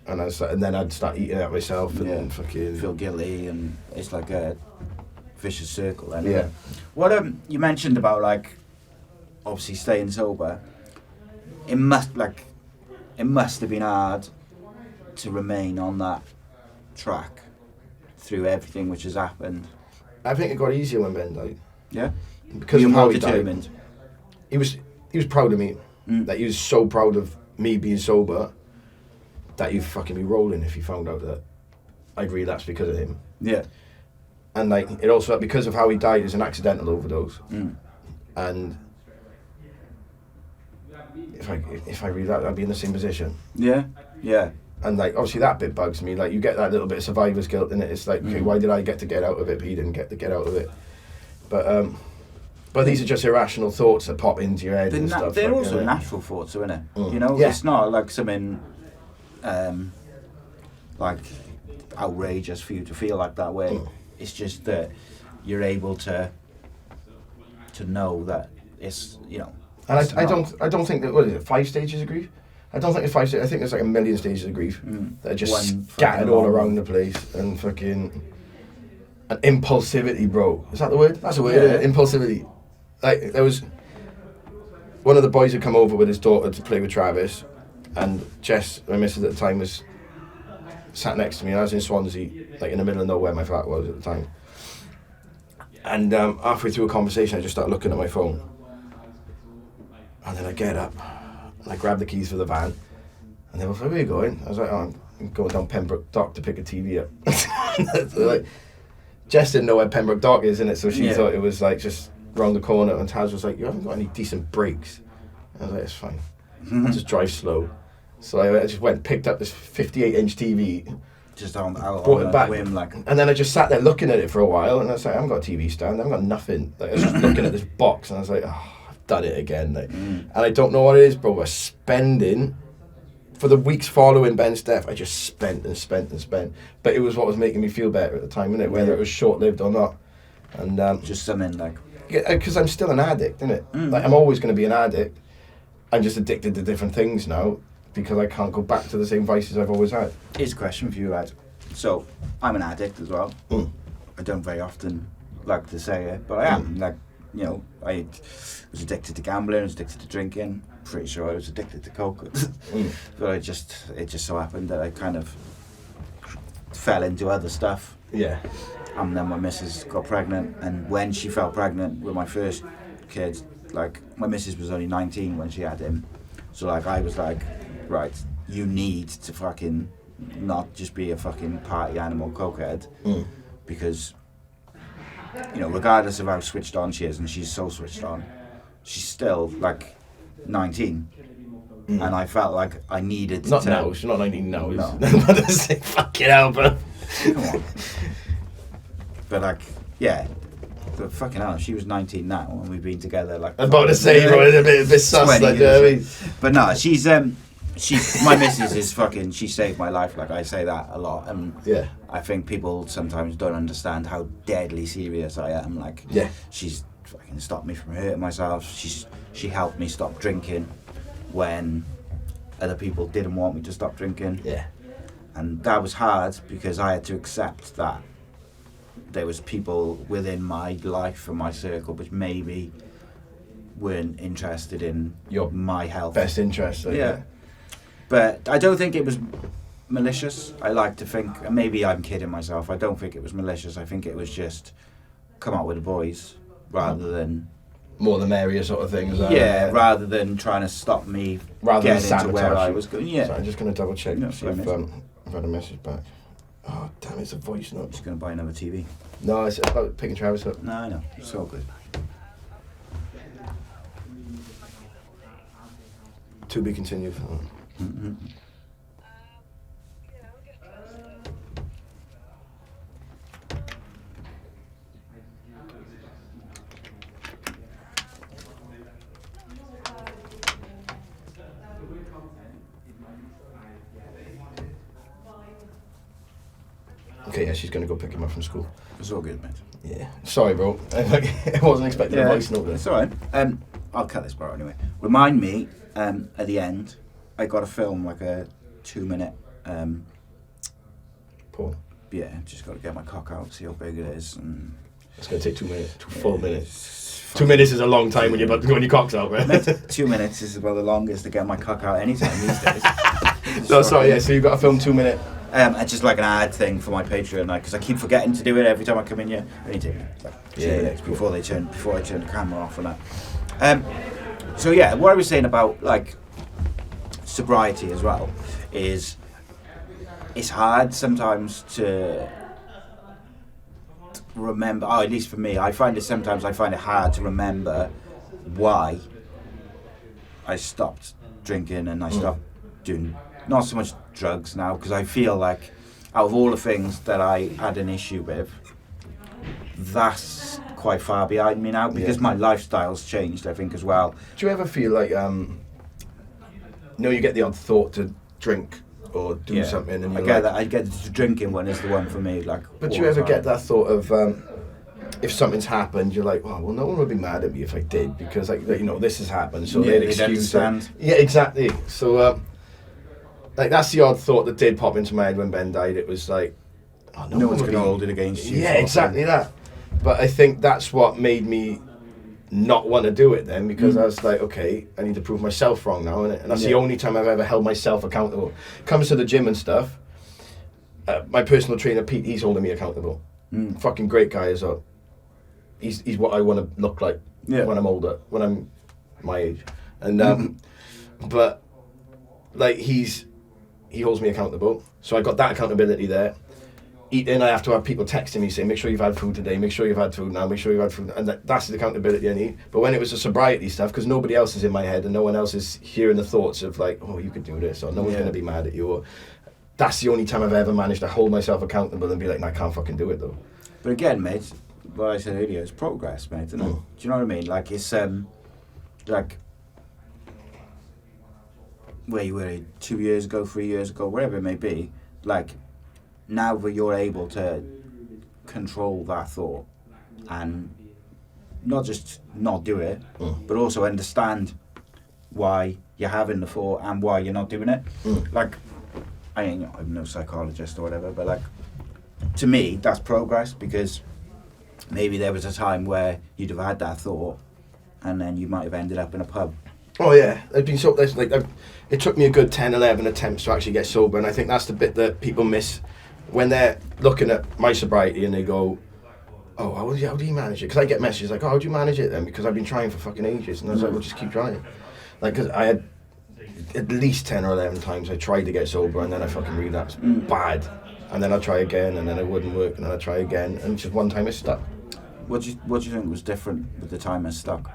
and then I'd start eating at myself and fucking feel guilty, and it's like a vicious circle. Anyway. Yeah. What you mentioned about like obviously staying sober, it must have been hard to remain on that track through everything which has happened. I think it got easier when Ben died. Yeah, because of how he determined. Died. He was proud of me. That he was so proud of me being sober that he'd fucking be rolling if he found out that I'd relapsed because of him. Yeah. And like it also because of how he died, it was an accidental overdose. And if I relapsed, I'd be in the same position. Yeah. Yeah. And like obviously that bit bugs me. Like you get that little bit of survivor's guilt in it. It's like, okay, why did I get out of it, but he didn't get to get out of it? But these are just irrational thoughts that pop into your head and stuff. They're like, also natural thoughts, isn't it? You know, Yeah. it's not like something like outrageous for you to feel like that way. It's just that you're able to know that it's, you know. And I don't think that, what is it, 5 stages of grief? I don't think it's 5 stages. I think there's like a million stages of grief that are just scattered all around the place and fucking. And impulsivity, bro. Is that the word? That's the word, isn't it? Impulsivity. Like, there was one of the boys had come over with his daughter to play with Travis, and Jess, my missus at the time, was sat next to me. I was in Swansea, like in the middle of nowhere my flat was at the time. And halfway through a conversation, I just started looking at my phone. And then I get up, and I grab the keys for the van, and they were like, where are you going? I was like, oh, I'm going down Pembroke Dock to pick a TV up. So, like, Jess didn't know where Pembroke Dock is, innit? So she thought it was like just round the corner, and Taz was like, you haven't got any decent brakes. I was like, it's fine. I'll just drive slow. So I just went, picked up this 58-inch TV, Just out brought it back, whim, like. and then I just sat there looking at it for a while, and I was like, I haven't got a TV stand, I haven't got nothing. Like, I was just looking at this box, and I was like, oh, I've done it again. Like, and I don't know what it is, bro. We're spending. For the weeks following Ben's death, I just spent and spent and spent. But it was what was making me feel better at the time, innit? Whether it was short-lived or not. And Just something like. because I'm still an addict, innit? Like, I'm always going to be an addict. I'm just addicted to different things now because I can't go back to the same vices I've always had. Here's a question for you, Ed. So, I'm an addict as well. I don't very often like to say it, but I am. Like, you know, I was addicted to gambling, I was addicted to drinking. Pretty sure I was addicted to coke. But it just so happened that I kind of fell into other stuff. Yeah. And then my missus got pregnant, and when she fell pregnant with my first kid, like, my missus was only 19 when she had him. So, like, I was like, right, you need to fucking not just be a fucking party animal cokehead, because, you know, regardless of how switched on she is, and she's so switched on, she's still, like, 19. And I felt like I needed not to... now, she's not 19 now. No. Fucking hell, bro. Come on. But, like, yeah. But fucking hell, she was 19 now, and we've been together, like... I'm about to say, bro, it's a bit sus, like, you know what I mean? But no, she's my missus is fucking, she saved my life, like, I say that a lot, and I think people sometimes don't understand how deadly serious I am, like, she's fucking stopped me from hurting myself, she helped me stop drinking when other people didn't want me to stop drinking. Yeah. And that was hard because I had to accept that there was people within my life and my circle which maybe weren't interested in my health. Best interest. Like, yeah. But I don't think it was malicious. I like to think, and maybe I'm kidding myself, I don't think it was malicious. I think it was just come out with the boys rather than... More the merrier sort of thing. Rather than trying to stop me rather getting than into where I was going. Yeah. So I'm just going to double check No, see if I've had a message back. Oh, damn, it's a voice note. Just going to buy another TV. No, it's about picking Travis up. No, I know. It's all good. To be continued. Mm-hmm. Okay, yeah, she's going to go pick him up from school. It's all good, mate. Yeah. Sorry, bro. I wasn't expecting a voice note there. It's alright. I'll cut this part anyway. Remind me, at the end, I got to film like a 2-minute... Paul. Yeah, just got to get my cock out, see how big it is. And it's going to take 2 minutes. 2 full minutes. 2 minutes is a long time when you're about to go when your cock's out, man. 2 minutes is about the longest to get my cock out anytime these days. No, sorry, yeah, so you've got to film 2 minute. It's just like an ad thing for my Patreon, like, because I keep forgetting to do it every time I come in here. Only take like 2 minutes before I turn the camera off and that. So yeah, what I was saying about like sobriety as well is it's hard sometimes to remember. Oh, at least for me, I find it hard to remember why I stopped drinking and I stopped doing not so much drugs now, because I feel like out of all the things that I had an issue with, that's quite far behind me now because my lifestyle's changed, I think, as well. Do you ever feel like, you get the odd thought to drink or do something, and I get the drinking one is the one for me. Like, but do you ever get that thought of if something's happened, you're like, oh well, no one would be mad at me if I did, because like this has happened, so they'd excuse it. Yeah, exactly. So like that's the odd thought that did pop into my head when Ben died. It was like, oh, no one's going to hold it against you. Yeah, exactly that. But I think that's what made me not want to do it then, because I was like, okay, I need to prove myself wrong now, and that's the only time I've ever held myself accountable. Comes to the gym and stuff, my personal trainer Pete, he's holding me accountable. Fucking great guy as well. He's what I want to look like when I'm older, when I'm my age, and but like he holds me accountable, so I got that accountability there. Eating, I have to have people texting me saying, make sure you've had food today, make sure you've had food now, make sure you've had food, and that's the accountability I need. But when it was the sobriety stuff, because nobody else is in my head and no one else is hearing the thoughts of like, oh, you could do this, or no one's going to be mad at you, or that's the only time I've ever managed to hold myself accountable and be like, no, I can't fucking do it though. But again, mate, what I said earlier is progress, mate, isn't it? Do you know what I mean? Like, it's like where you were 2 years ago, 3 years ago, wherever it may be, like, now that you're able to control that thought and not just not do it, but also understand why you're having the thought and why you're not doing it. Like, I'm no psychologist or whatever, but like, to me, that's progress, because maybe there was a time where you'd have had that thought and then you might have ended up in a pub. Oh yeah, it took me a good 10, 11 attempts to actually get sober, and I think that's the bit that people miss when they're looking at my sobriety and they go, oh, how do you manage it? Because I get messages like, oh, how do you manage it then? Because I've been trying for fucking ages. And I was like, well, just keep trying. Like, because I had at least 10 or 11 times I tried to get sober, and then I fucking relapsed bad. And then I'd try again, and then it wouldn't work, and then I'd try again. And just one time it stuck. What do you think was different with the time it stuck?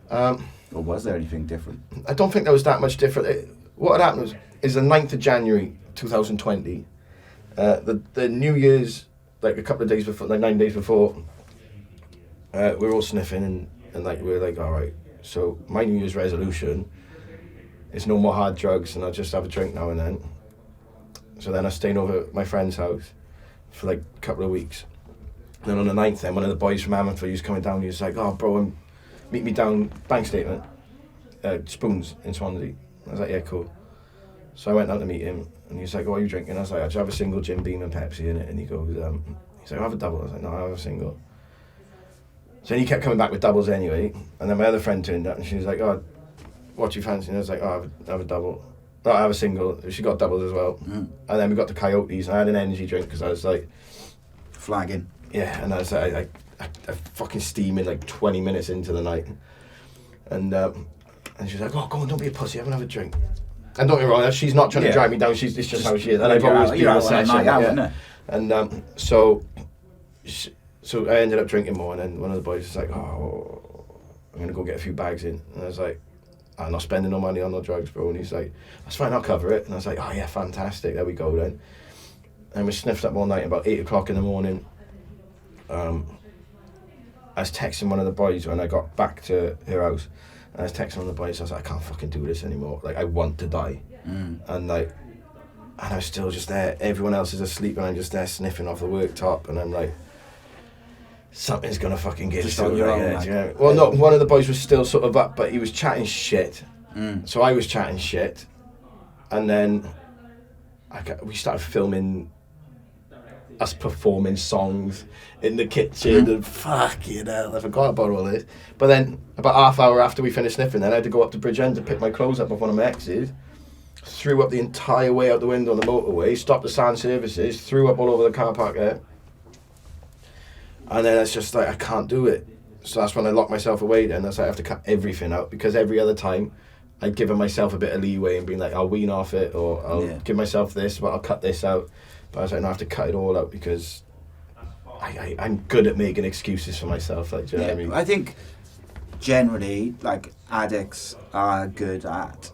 Or was there anything different? I don't think there was that much different. What had happened is the 9th of January 2020, the New Year's, like a couple of days before, like 9 days before, we were all sniffing and like we were like, all right, so my New Year's resolution is no more hard drugs, and I'll just have a drink now and then. So then I stayed over at my friend's house for like a couple of weeks. And then on the 9th, then one of the boys from Ammanford, he was coming down, he was like, oh bro, meet me down, bank statement, Spoons in Swansea. I was like, yeah, cool. So I went down to meet him, and he was like, what are you drinking? I was like, I just have a single Jim Beam and Pepsi in it. And he goes, he's like, I'll have a double. I was like, no, I'll have a single. So then he kept coming back with doubles anyway. And then my other friend turned up, and she was like, oh, what do you fancy? And I was like, oh, I have a double. No, I have a single. She got doubles as well. And then we got the Coyotes, and I had an energy drink because I was like... flagging. Yeah, and I was like, I fucking steaming like 20 minutes into the night. And she was like, oh, go on, don't be a pussy, have another drink. And don't get me wrong, she's not trying to drag me down, it's just how she is. And I've always been a session. And so I ended up drinking more, and then one of the boys was like, oh, I'm going to go get a few bags in. And I was like, I'm not spending no money on no drugs, bro. And he's like, that's fine, I'll cover it. And I was like, oh yeah, fantastic, there we go then. And we sniffed up all night, about 8 o'clock in the morning. I was texting one of the boys when I got back to her house. And I was texting one of the boys, I was like, I can't fucking do this anymore. Like, I want to die. And like, and I'm still just there. Everyone else is asleep, and I'm just there sniffing off the worktop. And I'm like, something's gonna fucking get us on your own. Like, yeah. Well, no, one of the boys was still sort of up, but he was chatting shit. So I was chatting shit. And then we started filming us performing songs in the kitchen, and fucking hell, I forgot about all this. But then, about half hour after we finished sniffing, then I had to go up to Bridgend to pick my clothes up off one of my exes. Threw up the entire way out the window on the motorway, stopped the sand services, threw up all over the car park there. And then it's just like, I can't do it. So that's when I locked myself away then. That's like I have to cut everything out, because every other time I'd given myself a bit of leeway and been like, I'll wean off it, or I'll give myself this, but I'll cut this out. But I was like, no, I have to cut it all out, because I'm good at making excuses for myself. Like, do you know what I mean? I think generally, like, addicts are good at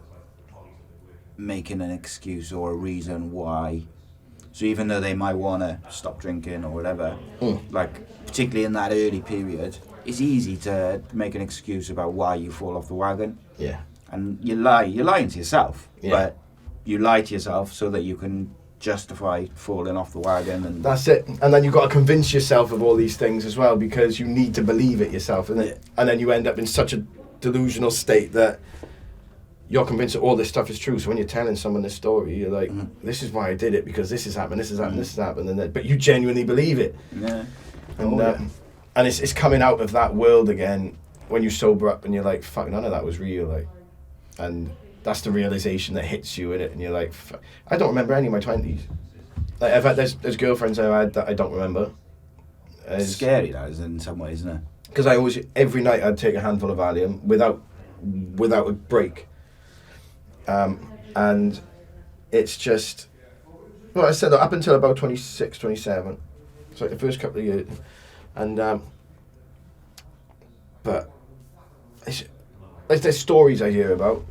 making an excuse or a reason why. So even though they might want to stop drinking or whatever, like, particularly in that early period, it's easy to make an excuse about why you fall off the wagon. Yeah. And you're lying to yourself. Yeah. But you lie to yourself so that you can justify falling off the wagon. And that's it. And then you've got to convince yourself of all these things as well, because you need to believe it yourself. And then you end up in such a delusional state that you're convinced that all this stuff is true. So when you're telling someone this story, you're like, this is why I did it, because this has happened, this has happened, this has happened. And then, but you genuinely believe it. Yeah. And it's coming out of that world again when you sober up and you're like, fuck, none of that was real. Like, and that's the realization that hits you in it, and you're like, fuck. I don't remember any of my 20s. Like, I've had, there's girlfriends I've had that I don't remember. It's scary, that is, in some ways, isn't it? Because I always, every night I'd take a handful of Valium without a break. And it's just, well, I said that up until about 26, 27. It's like the first couple of years. And, but it's, like, there's stories I hear about,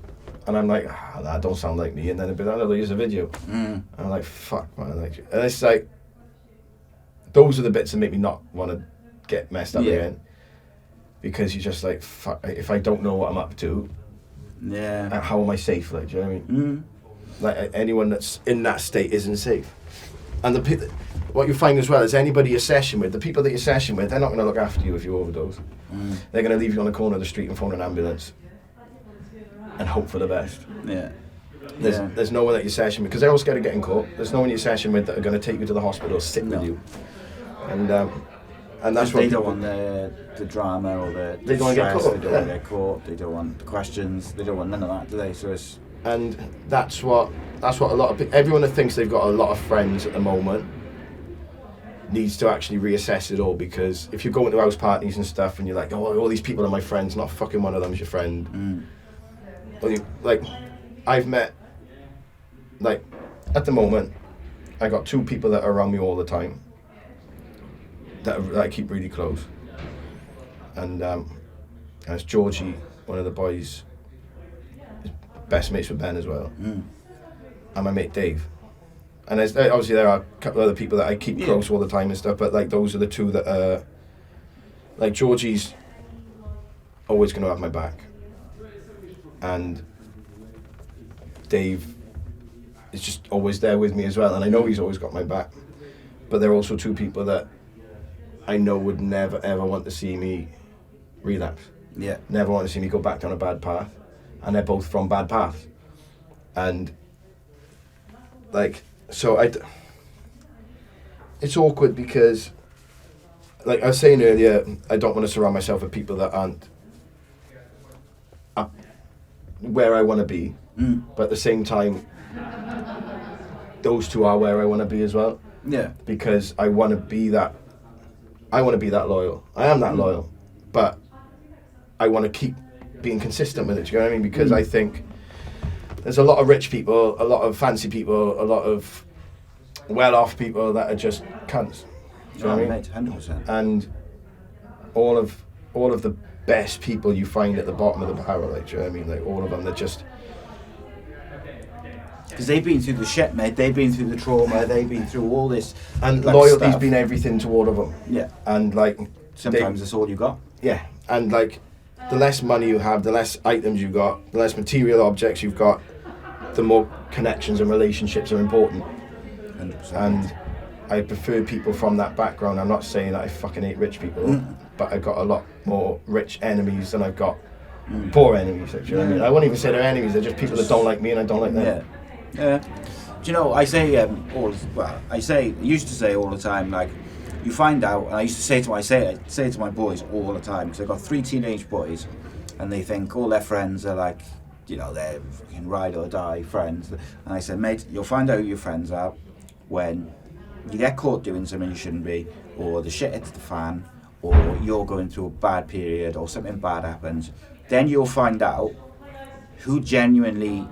and I'm like, that don't sound like me. And then I'd be like, oh, here's a video. And I'm like, fuck, man. Like, and it's like, those are the bits that make me not want to get messed up again. Because you're just like, fuck, if I don't know what I'm up to, how am I safe? Like, do you know what I mean? Like, anyone that's in that state isn't safe. And what you find as well is anybody you session with, the people that you session with, they're not going to look after you if you overdose. They're going to leave you on the corner of the street and phone an ambulance and hope for the best. There's no one that you session with, because they're all scared of getting caught. There's no one you session with that are going to take you to the hospital, sit with you. And that's what they don't want the drama or the they don't stress, get caught. they don't want to get caught, they don't want the questions, they don't want none of that, do they? So it's... And that's what a lot of everyone that thinks they've got a lot of friends at the moment needs to actually reassess it all, because if you're going to house parties and stuff and you're like, oh, all these people are my friends, not fucking one of them's your friend. Like, I've met, like, at the moment, I got 2 people that are around me all the time that I keep really close. And it's Georgie, one of the boys, is best mates with Ben as well. And my mate Dave. And there's, obviously there are a couple of other people that I keep close all the time and stuff, but like those are the 2 that are, like, Georgie's always going to have my back. And Dave is just always there with me as well, and I know he's always got my back. But they're also 2 people that I know would never ever want to see me relapse. Never want to see me go back down a bad path. And they're both from bad paths. And like, so it's awkward because, like I was saying earlier, I don't want to surround myself with people that aren't up where I want to be. But at the same time, those 2 are where I want to be as well. Because I want to be that loyal. I am that loyal, but I want to keep being consistent with it. Do you know what I mean? Because I think there's a lot of rich people, a lot of fancy people, a lot of well-off people that are just cunts. Do you know what I mean? Mate, 100%. And all of the best people you find at the bottom of the barrel, like, do you know what I mean? Like, all of them, they're just... Because they've been through the shit, mate. They've been through the trauma. They've been through all this. And like, loyalty's stuff. been everything to all of them. And like... Sometimes that's all you got. And like, the less money you have, the less items you got, the less material objects you've got, the more connections and relationships are important. 100%. And I prefer people from that background. I'm not saying that I fucking hate rich people, but I've got a lot more rich enemies than I've got poor enemies. Do you know what I mean? I won't even say they're enemies, they're just people that don't like me and I don't like them. Do you know, I say, I used to say all the time, like, you find out, and I used to say to my boys all the time, because I've got 3 teenage boys, and they think all their friends are like, you know, they're fucking ride or die friends. And I said, mate, you'll find out who your friends are when you get caught doing something you shouldn't be, or the shit hits the fan, or you're going through a bad period, or something bad happens, then you'll find out who genuinely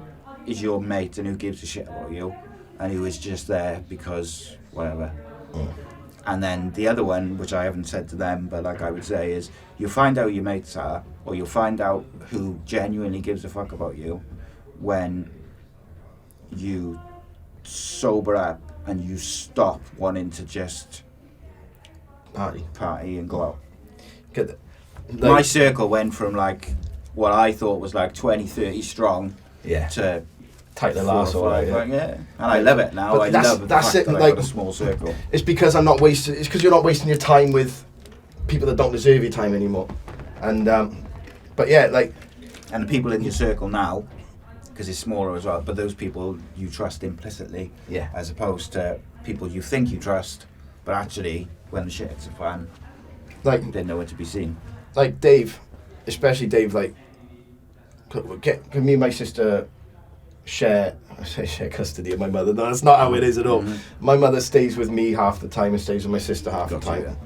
is your mate and who gives a shit about you, and who is just there because whatever. And then the other one, which I haven't said to them, but like I would say, is you'll find out who your mates are, or you'll find out who genuinely gives a fuck about you when you sober up and you stop wanting to just party and go out. Get My circle went from like what I thought was like 20, 30 strong to tight the 4 or last all 5, right, yeah. And I love it now. But I that's- love the that's fact it, that like- I've got a small circle. It's because I'm not wasting. It's because you're not wasting your time with people that don't deserve your time anymore. And but yeah, like, And the people in your circle now, because it's smaller as well, but those people you trust implicitly, Yeah. as opposed to people you think you trust, but actually, when the shit hits the fan, like they're nowhere to be seen. like Dave, especially Dave, like, can me and my sister share custody of my mother. No, that's not how it is at all. My mother stays with me half the time and stays with my sister half the Gotcha, time.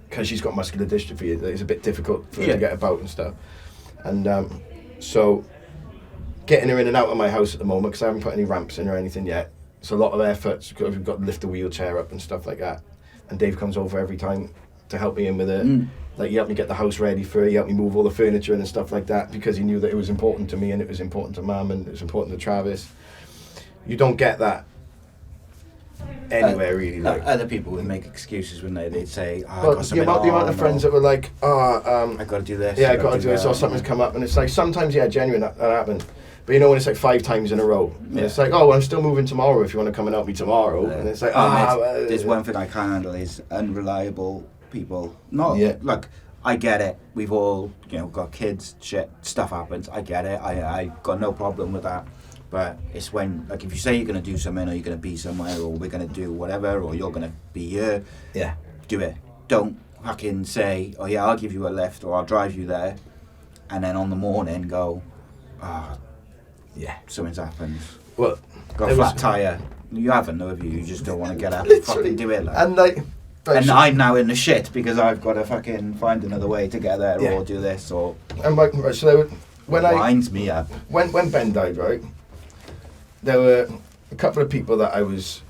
Because she's got muscular dystrophy, it's a bit difficult for her Yeah. to get about and stuff. And so getting her in and out of my house at the moment, because I haven't put any ramps in or anything yet, it's a lot of effort, because we've got to lift the wheelchair up and stuff like that. And Dave comes over every time to help me in with it. Like, he helped me get the house ready for her, he helped me move all the furniture and stuff like that, because he knew that it was important to me and it was important to Mum and it was important to Travis. You don't get that anywhere really. Like, Other people would make excuses when they'd say, oh, I well, got the something amount on, of friends that were like, I got to do this. yeah, I got to do this, or that. something's come up, and it's like, sometimes, yeah, genuine, that happens. But you know, when it's like 5 times in a row, and it's like, oh, well, I'm still moving tomorrow if you want to come and help me tomorrow. And it's like, there's one thing I can't handle is unreliable people. Not, Yeah. look, I get it. We've all, got kids, shit, stuff happens. I get it. I got no problem with that. But it's when, like, if you say you're going to do something, or you're going to be somewhere, or we're going to do whatever, or you're going to be here, yeah. do it. Don't fucking say, oh yeah, I'll give you a lift, or I'll drive you there, and then on the morning go, Yeah. something's happened. Well, Got a it was- flat tyre. You haven't, though, have you? You just don't want to get up and Literally. fucking do it. Like. And like, And I'm now in the shit because I've got to fucking find another way to get there, Yeah. or do this, or and like, right, so they were, winds me up. when Ben died, right, there were a couple of people that I was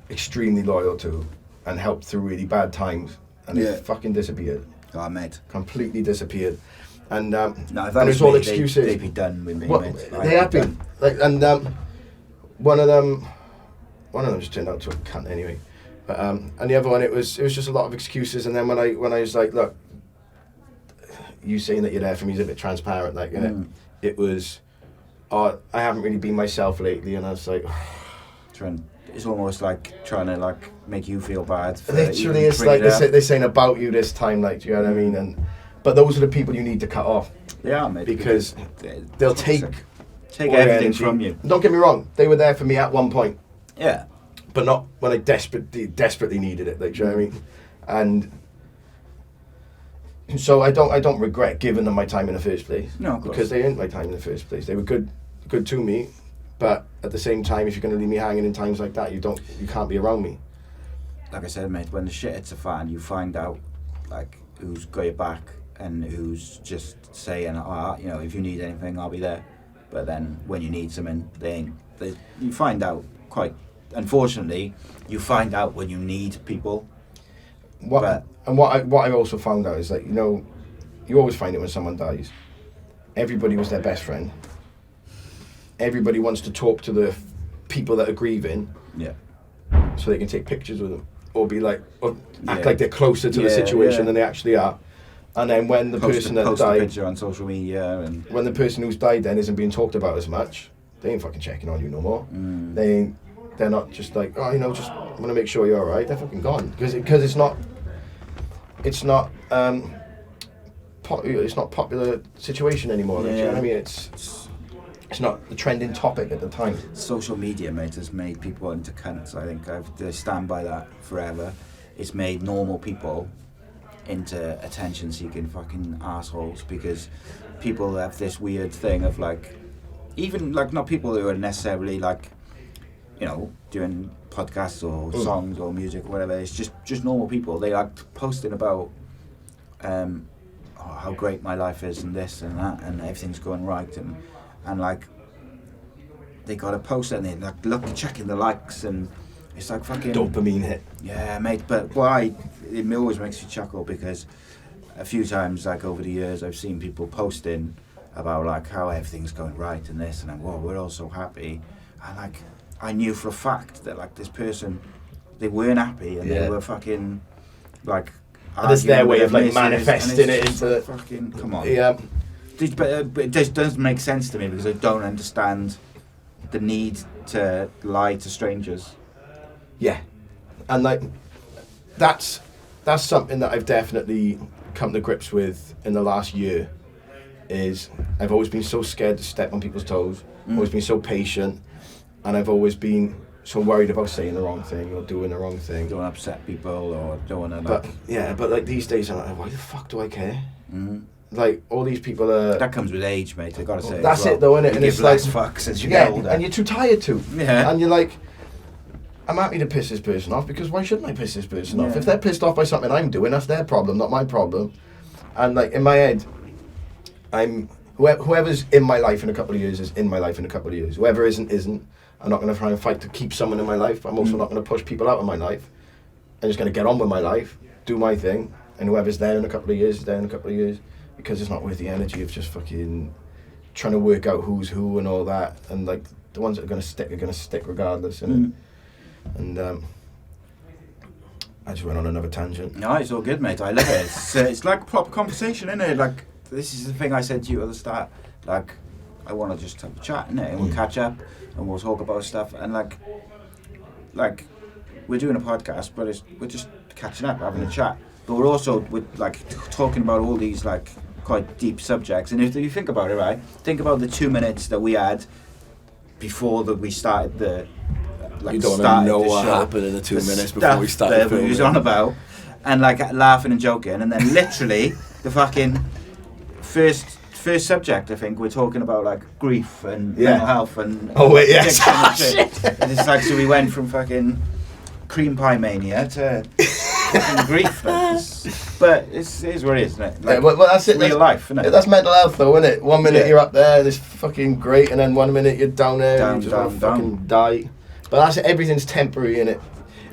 extremely loyal to and helped through really bad times, and Yeah. they fucking disappeared, Oh, mate. completely disappeared. And No, if and that it was was all me, excuses. They'd be done with me, Well, mate. they have been, like, and one of them just turned out to a cunt anyway. But, and the other one, it was just a lot of excuses. And then when I was like, look, you saying that you're there for me is a bit transparent, like, it was, I haven't really been myself lately, and I was like, It's almost like trying to like make you feel bad. For literally, even it's like bringing it up. they're saying about you this time, like, do you know what I mean? But those are the people you need to cut off, They are, mate. because they- they'll take take all your everything energy from you. Don't get me wrong, they were there for me at one point. Yeah. But not when I desperately needed it, like, do you know what I mean? And so I don't regret giving them my time in the first place. No, of course. Because they earned my time in the first place. They were good to me, but at the same time, if you're going to leave me hanging in times like that, you can't be around me. Like I said, mate, when the shit hits a fan, you find out like who's got your back and who's just saying, if you need anything, I'll be there. But then when you need something, you find out quite. Unfortunately, you find out when you need people. What I also found out is that, you always find it when someone dies. Everybody was their best friend. Everybody wants to talk to the people that are grieving, Yeah. so they can take pictures with them, or be like, or act Yeah. like they're closer to the Yeah, situation yeah. than they actually are. And then when the person that post a died, picture on social media and when the person who's died then isn't being talked about as much, they ain't fucking checking on you no more. They're not just like, just want to make sure you're all right. They're fucking gone, because it's not popular situation anymore. Like, do you know what I mean? It's not the trending topic at the time. social media, mate, has made people into cunts. I think I stand by that forever. It's made normal people into attention-seeking fucking assholes, because people have this weird thing of like, even like not people who are necessarily like you know, doing podcasts or songs or music or whatever. It's just normal people. They like posting about how great my life is and this and that and everything's going right and like they got a post and they like checking the likes and it's like fucking dopamine hit. Yeah, mate. But it always makes you chuckle because a few times like over the years I've seen people posting about like how everything's going right and this and then whoa, we're all so happy, and like I knew for a fact that like this person, they weren't happy and they were fucking like. And it's their way of like manifesting it into like, fucking come on. Yeah. But it just doesn't make sense to me because I don't understand the need to lie to strangers. Yeah, and like that's something that I've definitely come to grips with in the last year. Is I've always been so scared to step on people's toes. Always been so patient, and I've always been so worried about saying the wrong thing or doing the wrong thing. Don't upset people or don't want to. But but like these days, I'm like, why the fuck do I care? Like all these people are. That comes with age, mate. I gotta say. That's it, though, innit? You And give it's less like fucks as you get older. and you're too tired to. Yeah. And you're like, I'm happy to piss this person off because why shouldn't I piss this person off? Yeah. If they're pissed off by something I'm doing, that's their problem, not my problem. And like in my head, I'm whoever's in my life in a couple of years is in my life in a couple of years. Whoever isn't. I'm not going to try and fight to keep someone in my life. But I'm also not going to push people out of my life. I'm just going to get on with my life, do my thing, and whoever's there in a couple of years is there in a couple of years, because it's not worth the energy of just fucking trying to work out who's who and all that. And like the ones that are going to stick regardless. And I just went on another tangent. No, it's all good, mate. I love it. It's like a proper conversation, isn't it? Like this is the thing I said to you at the start. Like I want to just have a chat, innit? And we'll catch up and we'll talk about stuff. And like we're doing a podcast, but we're just catching up, having a chat. But we're like talking about all these like quite deep subjects. And if you think about it, right? Think about the 2 minutes that we had before we started the. You don't want to know what happened in the 2 minutes before we started filming. We was on about, and like laughing and joking, and then literally the fucking first subject, I think we're talking about like grief and mental health and addiction and shit. And it's like so we went from fucking cream pie mania to fucking grief. But it is what it is, isn't it? Like, well, that's it. Real life, isn't it? That's mental health, though, isn't it? 1 minute you're up there, and it's fucking great, and then 1 minute you're down there, and you just want to fucking die. But that's it. Everything's temporary, innit?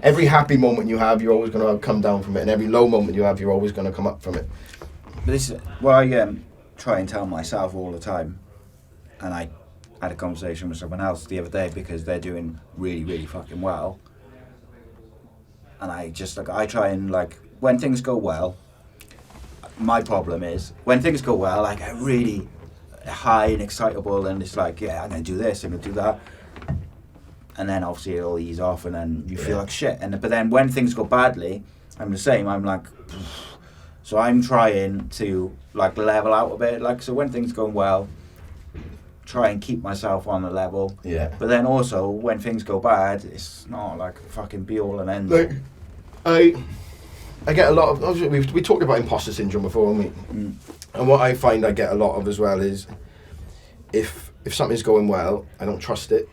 Every happy moment you have, you're always going to come down from it, and every low moment you have, you're always going to come up from it. But this is what I try and tell myself all the time, and I had a conversation with someone else the other day because they're doing really, really fucking well, and I try and like when things go well. My problem is when things go well, like I'm really high and excitable, and it's like I'm gonna do this, I'm gonna do that. And then obviously it'll ease off, and then you feel like shit. But then when things go badly, I'm the same. I'm like, so I'm trying to like level out a bit. Like so when things going well, try and keep myself on the level. Yeah. But then also when things go bad, it's not like fucking be all and end. Like, I get a lot of. Obviously, we talked about imposter syndrome before, haven't we? And what I find I get a lot of as well is if something's going well, I don't trust it.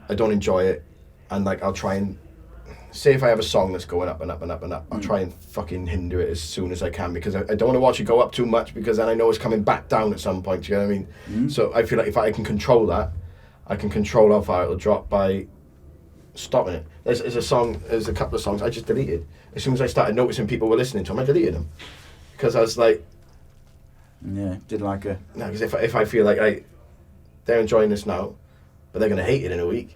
I don't enjoy it, and like I'll try and say if I have a song that's going up and up and up and up, I'll try and fucking hinder it as soon as I can because I don't want to watch it go up too much because then I know it's coming back down at some point. You know what I mean? So I feel like if I can control that, I can control how far it'll drop by stopping it. There's a couple of songs I just deleted as soon as I started noticing people were listening to them. I deleted them because I was like, didn't like it. No, because if I feel like they're enjoying this now, but they're gonna hate it in a week.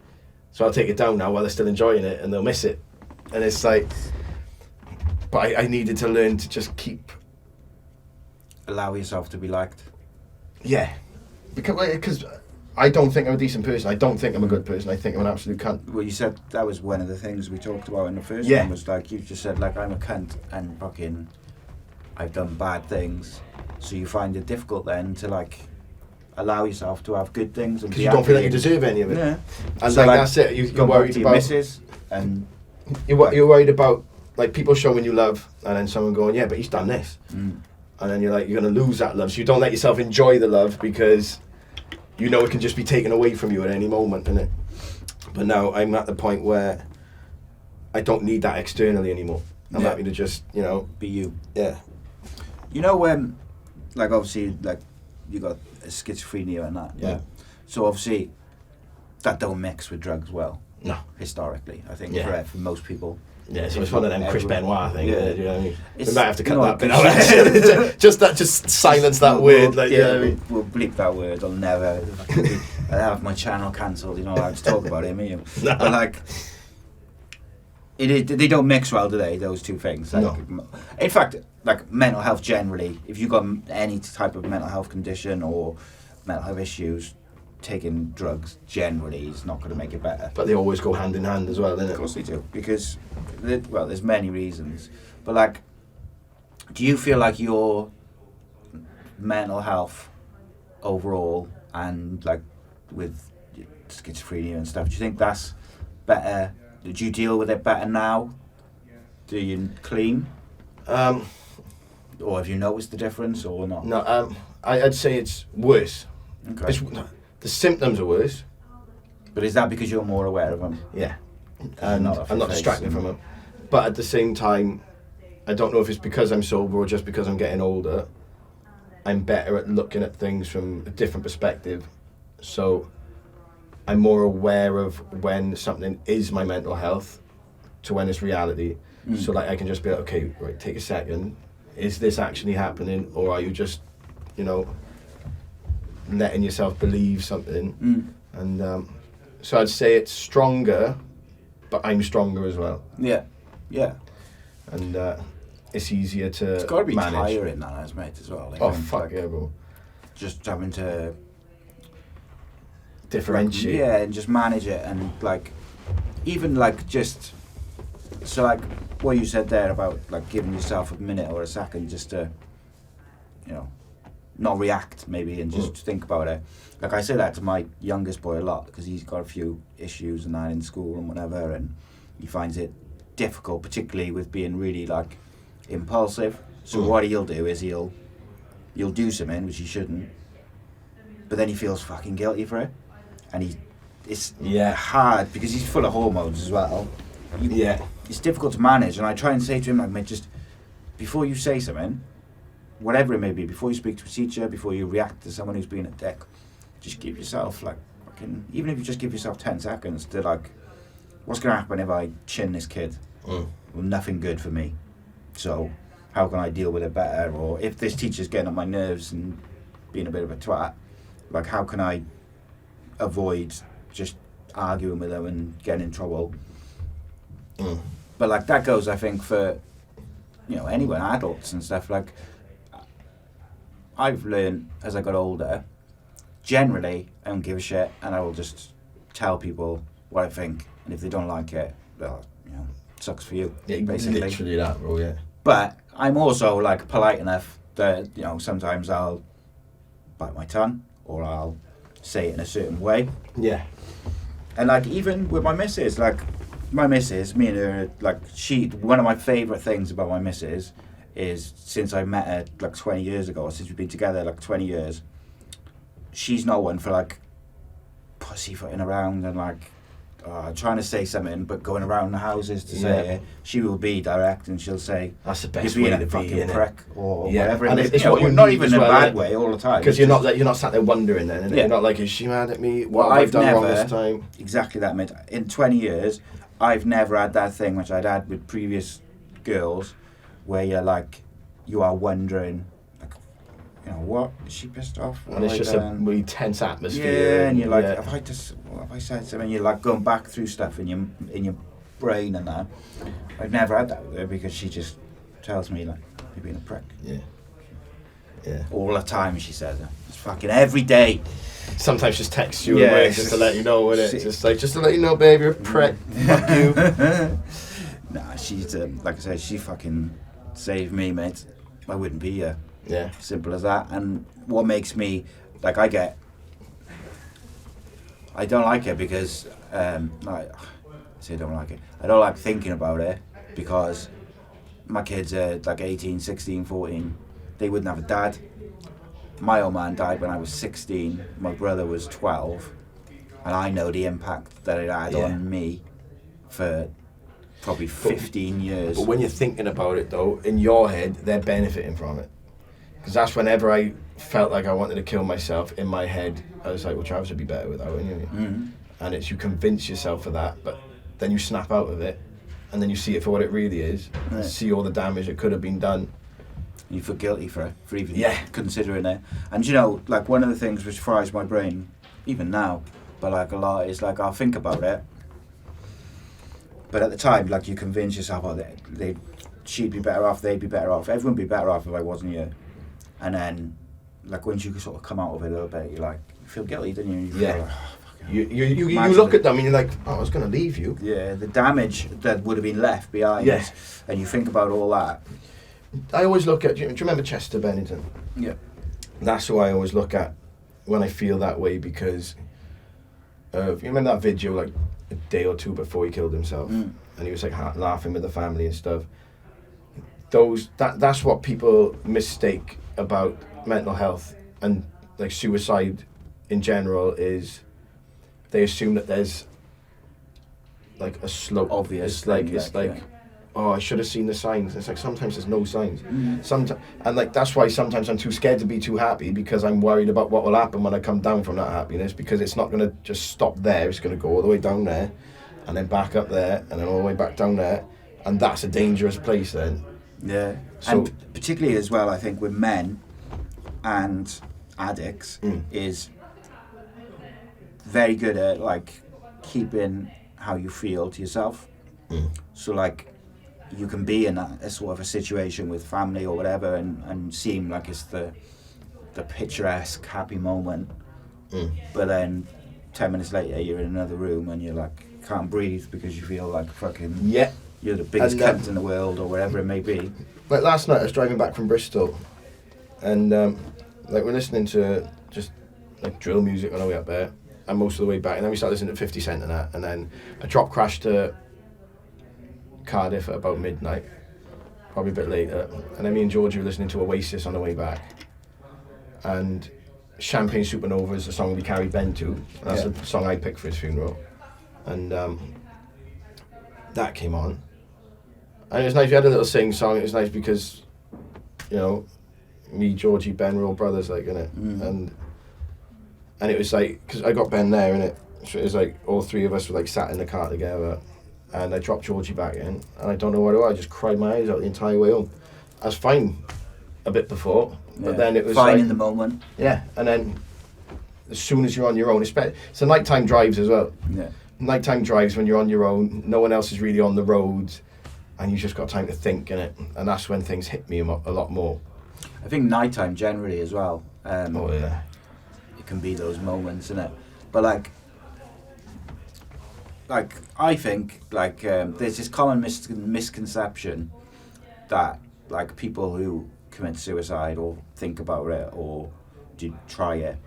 So I'll take it down now while they're still enjoying it and they'll miss it. And it's like, but I needed to learn to just allow yourself to be liked. Yeah. Because I don't think I'm a decent person. I don't think I'm a good person. I think I'm an absolute cunt. Well, you said that was one of the things we talked about in the first one was like, you just said like, I'm a cunt and fucking, I've done bad things. So you find it difficult then to like, allow yourself to have good things and because you don't feel like you deserve any of it. Yeah, and so like that's it. You're worried about misses, and you're worried about like people showing you love, and then someone going, yeah, but he's done this, and then you're like, you're gonna lose that love. So you don't let yourself enjoy the love because you know it can just be taken away from you at any moment, innit? But now I'm at the point where I don't need that externally anymore. I'm Yeah. happy to just, you know, Be you. yeah. You know when, like obviously, like you got schizophrenia and that. Yeah. So obviously, that don't mix with drugs well. No. Historically, I think Yeah. for most people. Yeah, so it's one of them Chris Benoit thing. Yeah. Yeah. You know what I mean? We It's- might have to cut you know, that bit it's- out. just silence that word. Like, you know what I mean? We'll bleep that word. I'll never. I'll have my channel cancelled. You know, I just talk about him. You know. No. But like, they don't mix well, do they? Those two things. Like, No. In fact, like mental health generally, if you've got any type of mental health condition or mental health issues, taking drugs generally is not going to make it better. But they always go hand in hand as well, Of innit? course they do, because well, there's many reasons. But like, do you feel like your mental health overall and like with schizophrenia and stuff, do you think that's better? Do you deal with it better now? Do you clean? Or have you noticed the difference or not? No, I'd say it's worse. Okay. The symptoms are worse. But is that because you're more aware of them? Yeah. And not off I'm your not face distracted and- from them. But at the same time, I don't know if it's because I'm sober or just because I'm getting older. I'm better at looking at things from a different perspective. So I'm more aware of when something is my mental health to when it's reality. So like I can just be like, okay, right, take a second. Is this actually happening, or are you just, you know, letting yourself believe something? And so I'd say it's stronger, but I'm stronger as well. Yeah. Yeah. And it's easier to It's got to be manage. tiring that as mate as well. Like, Oh I think, fuck like, yeah, bro. just having to Differentiate. yeah, and just manage it, and like even like just so like what you said there about like giving yourself a minute or a second just to, you know, not react maybe and just think about it. Like I say that to my youngest boy a lot because he's got a few issues and that in school and whatever, and he finds it difficult, particularly with being really like impulsive. So what he'll do is he'll do something which he shouldn't, but then he feels fucking guilty for it, and it's hard because he's full of hormones as well. It's difficult to manage, and I try and say to him like, mate, just before you say something, whatever it may be, before you speak to a teacher, before you react to someone who's been a dick, just give yourself like fucking, even if you just give yourself 10 seconds to like, what's going to happen if I chin this kid? Well, nothing good for me. So how can I deal with it better? Or if this teacher's getting on my nerves and being a bit of a twat, like how can I avoid just arguing with them and getting in trouble? But like that goes, I think, for, you know, anyone, adults and stuff. Like I've learned as I got older, generally I don't give a shit, and I will just tell people what I think, and if they don't like it, well, you know, sucks for you, basically. Literally that, bro. Yeah. But I'm also like polite enough that, you know, sometimes I'll bite my tongue or I'll say it in a certain way. Yeah. And like even with my missus, like my missus, me and her, like one of my favourite things about my missus is since I met her like 20 years ago, since we've been together like 20 years, she's no one for like pussyfooting around and like trying to say something but going around the houses to say it. She will be direct and she'll say, That's the best you're way being to a be, fucking innit? prick or Yeah. whatever. And And it's you know, what you not need even as in a well, bad innit? way all the time. Because you're not sat there wondering then, innit? Yeah. You're not like, is she mad at me? Well, What have I I've done wrong never- this time? Exactly that, mate. In 20 years, I've never had that thing which I'd had with previous girls where you're like, you are wondering, like, you know, what? Is she pissed off? What And it's have I just a done? really tense atmosphere. Yeah, and you're like, yeah. have I said something? You're like going back through stuff in your brain and that. I've never had that with her because she just tells me like, you're being a prick. Yeah. Yeah. All the time, she says it. It's fucking every day. Sometimes just text you Yeah, away it's just to just- let you know, innit? shit. Just to let you know, babe, you're a prick. Fuck you. Nah, she's like I said, she fucking saved me, mate. I wouldn't be here. Yeah. Simple as that. And what makes me like I don't like it because I say I don't like it. I don't like thinking about it because my kids are like 18, 16, 14. They wouldn't have a dad. My old man died when I was 16. My brother was 12. and I know the impact that it had on me for probably 15 years. But when you're thinking about it though, in your head, they're benefiting from it. Because that's whenever I felt like I wanted to kill myself, in my head, I was like, well, Travis would be better without it, you know? And it's you convince yourself of that, but then you snap out of it, and then you see it for what it really is, and see all the damage that could have been done. You feel guilty for even considering it. And you know, like one of the things which fries my brain, even now, but like a lot, is like I'll think about it, but at the time, like you convince yourself, oh, she'd be better off, they'd be better off, everyone would be better off if I wasn't here. And then, like once you sort of come out of it a little bit, you feel guilty, don't you? You feel like, oh, you look at them and you're like, oh, I was going to leave you. Yeah, the damage that would have been left behind. Yeah. And you think about all that. I always look at, do you remember Chester Bennington? Yeah. That's who I always look at when I feel that way, because you remember that video like a day or two before he killed himself, and he was like laughing with the family and stuff. That's what people mistake about mental health and like suicide in general, is they assume that there's like a slope. Obvious. It's like oh, I should have seen the signs. It's like sometimes there's no signs. Sometimes, and like that's why sometimes I'm too scared to be too happy, because I'm worried about what will happen when I come down from that happiness, because it's not going to just stop there. It's going to go all the way down there, and then back up there, and then all the way back down there, and that's a dangerous place then. Yeah, so, and particularly as well, I think with men and addicts is very good at like keeping how you feel to yourself. So like you can be in a sort of a situation with family or whatever and seem like it's the picturesque happy moment, but then 10 minutes later you're in another room and you're like can't breathe because you feel like fucking you're the biggest cunt in the world or whatever it may be. Like last night I was driving back from Bristol, and like we're listening to just like drill music on the way up there, and most of the way back, and then we started listening to 50 Cent and that, and then a drop crashed to Cardiff at about midnight, probably a bit later, and then me and Georgie were listening to Oasis on the way back, and Champagne Supernova is the song we carried Ben to, and that's the song I picked for his funeral, and that came on, and it was nice. We had a little sing song. It was nice because, you know, me, Georgie, Ben, we're all brothers, like, innit? And it was like, because I got Ben there, innit? So it was like all three of us were like sat in the car together, and I dropped Georgie back in, and I don't know what it was. I just cried my eyes out the entire way home. I was fine a bit before, but then it was fine like, in the moment. Yeah, and then as soon as you're on your own, it's the nighttime drives as well. Yeah. Nighttime drives when you're on your own, no one else is really on the roads, and you just got time to think, innit? And that's when things hit me a lot more. I think nighttime generally as well. Oh yeah. It can be those moments, innit? But like I think like there's this common misconception that like people who commit suicide or think about it or do try it,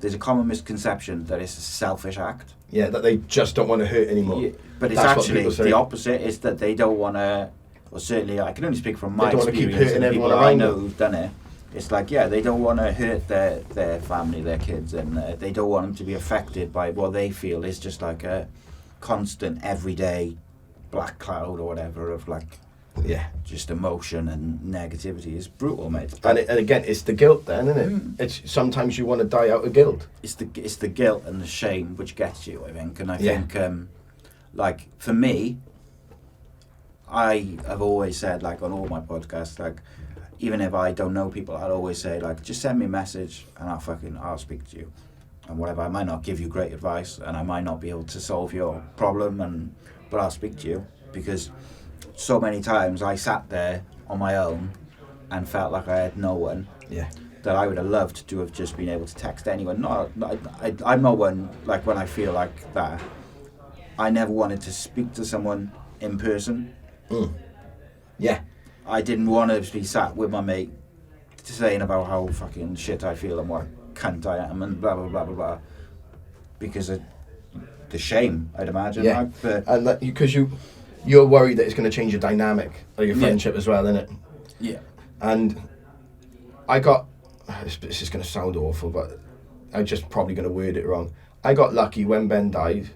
there's a common misconception that it's a selfish act. Yeah, that they just don't want to hurt anymore. Yeah, but it's actually the opposite, is that they don't want to, or certainly I can only speak from my experience and the people I know who've done it. It's like, yeah, they don't want to hurt their family, their kids, and they don't want them to be affected by what they feel is just like a constant, everyday black cloud or whatever of like, just emotion and negativity. Is brutal, mate. And again, it's the guilt then, isn't it? It's sometimes you want to die out of guilt. It's the guilt and the shame which gets you, I think. And I think, like for me, I have always said, like on all my podcasts, like even if I don't know people, I'd always say like, just send me a message and I'll speak to you and whatever. I might not give you great advice and I might not be able to solve your problem, but I'll speak to you, because so many times I sat there on my own and felt like I had no one. Yeah. That I would have loved to have just been able to text anyone. I'm not one, like when I feel like that, I never wanted to speak to someone in person. Yeah. I didn't want to be sat with my mate saying about how fucking shit I feel and what a cunt I am and blah blah blah blah blah, because of the shame, I'd imagine. Yeah. Like, and because you're worried that it's going to change your dynamic or your friendship as well, isn't it? Yeah. And I got, this is going to sound awful, but I'm just probably going to word it wrong. I got lucky when Ben died.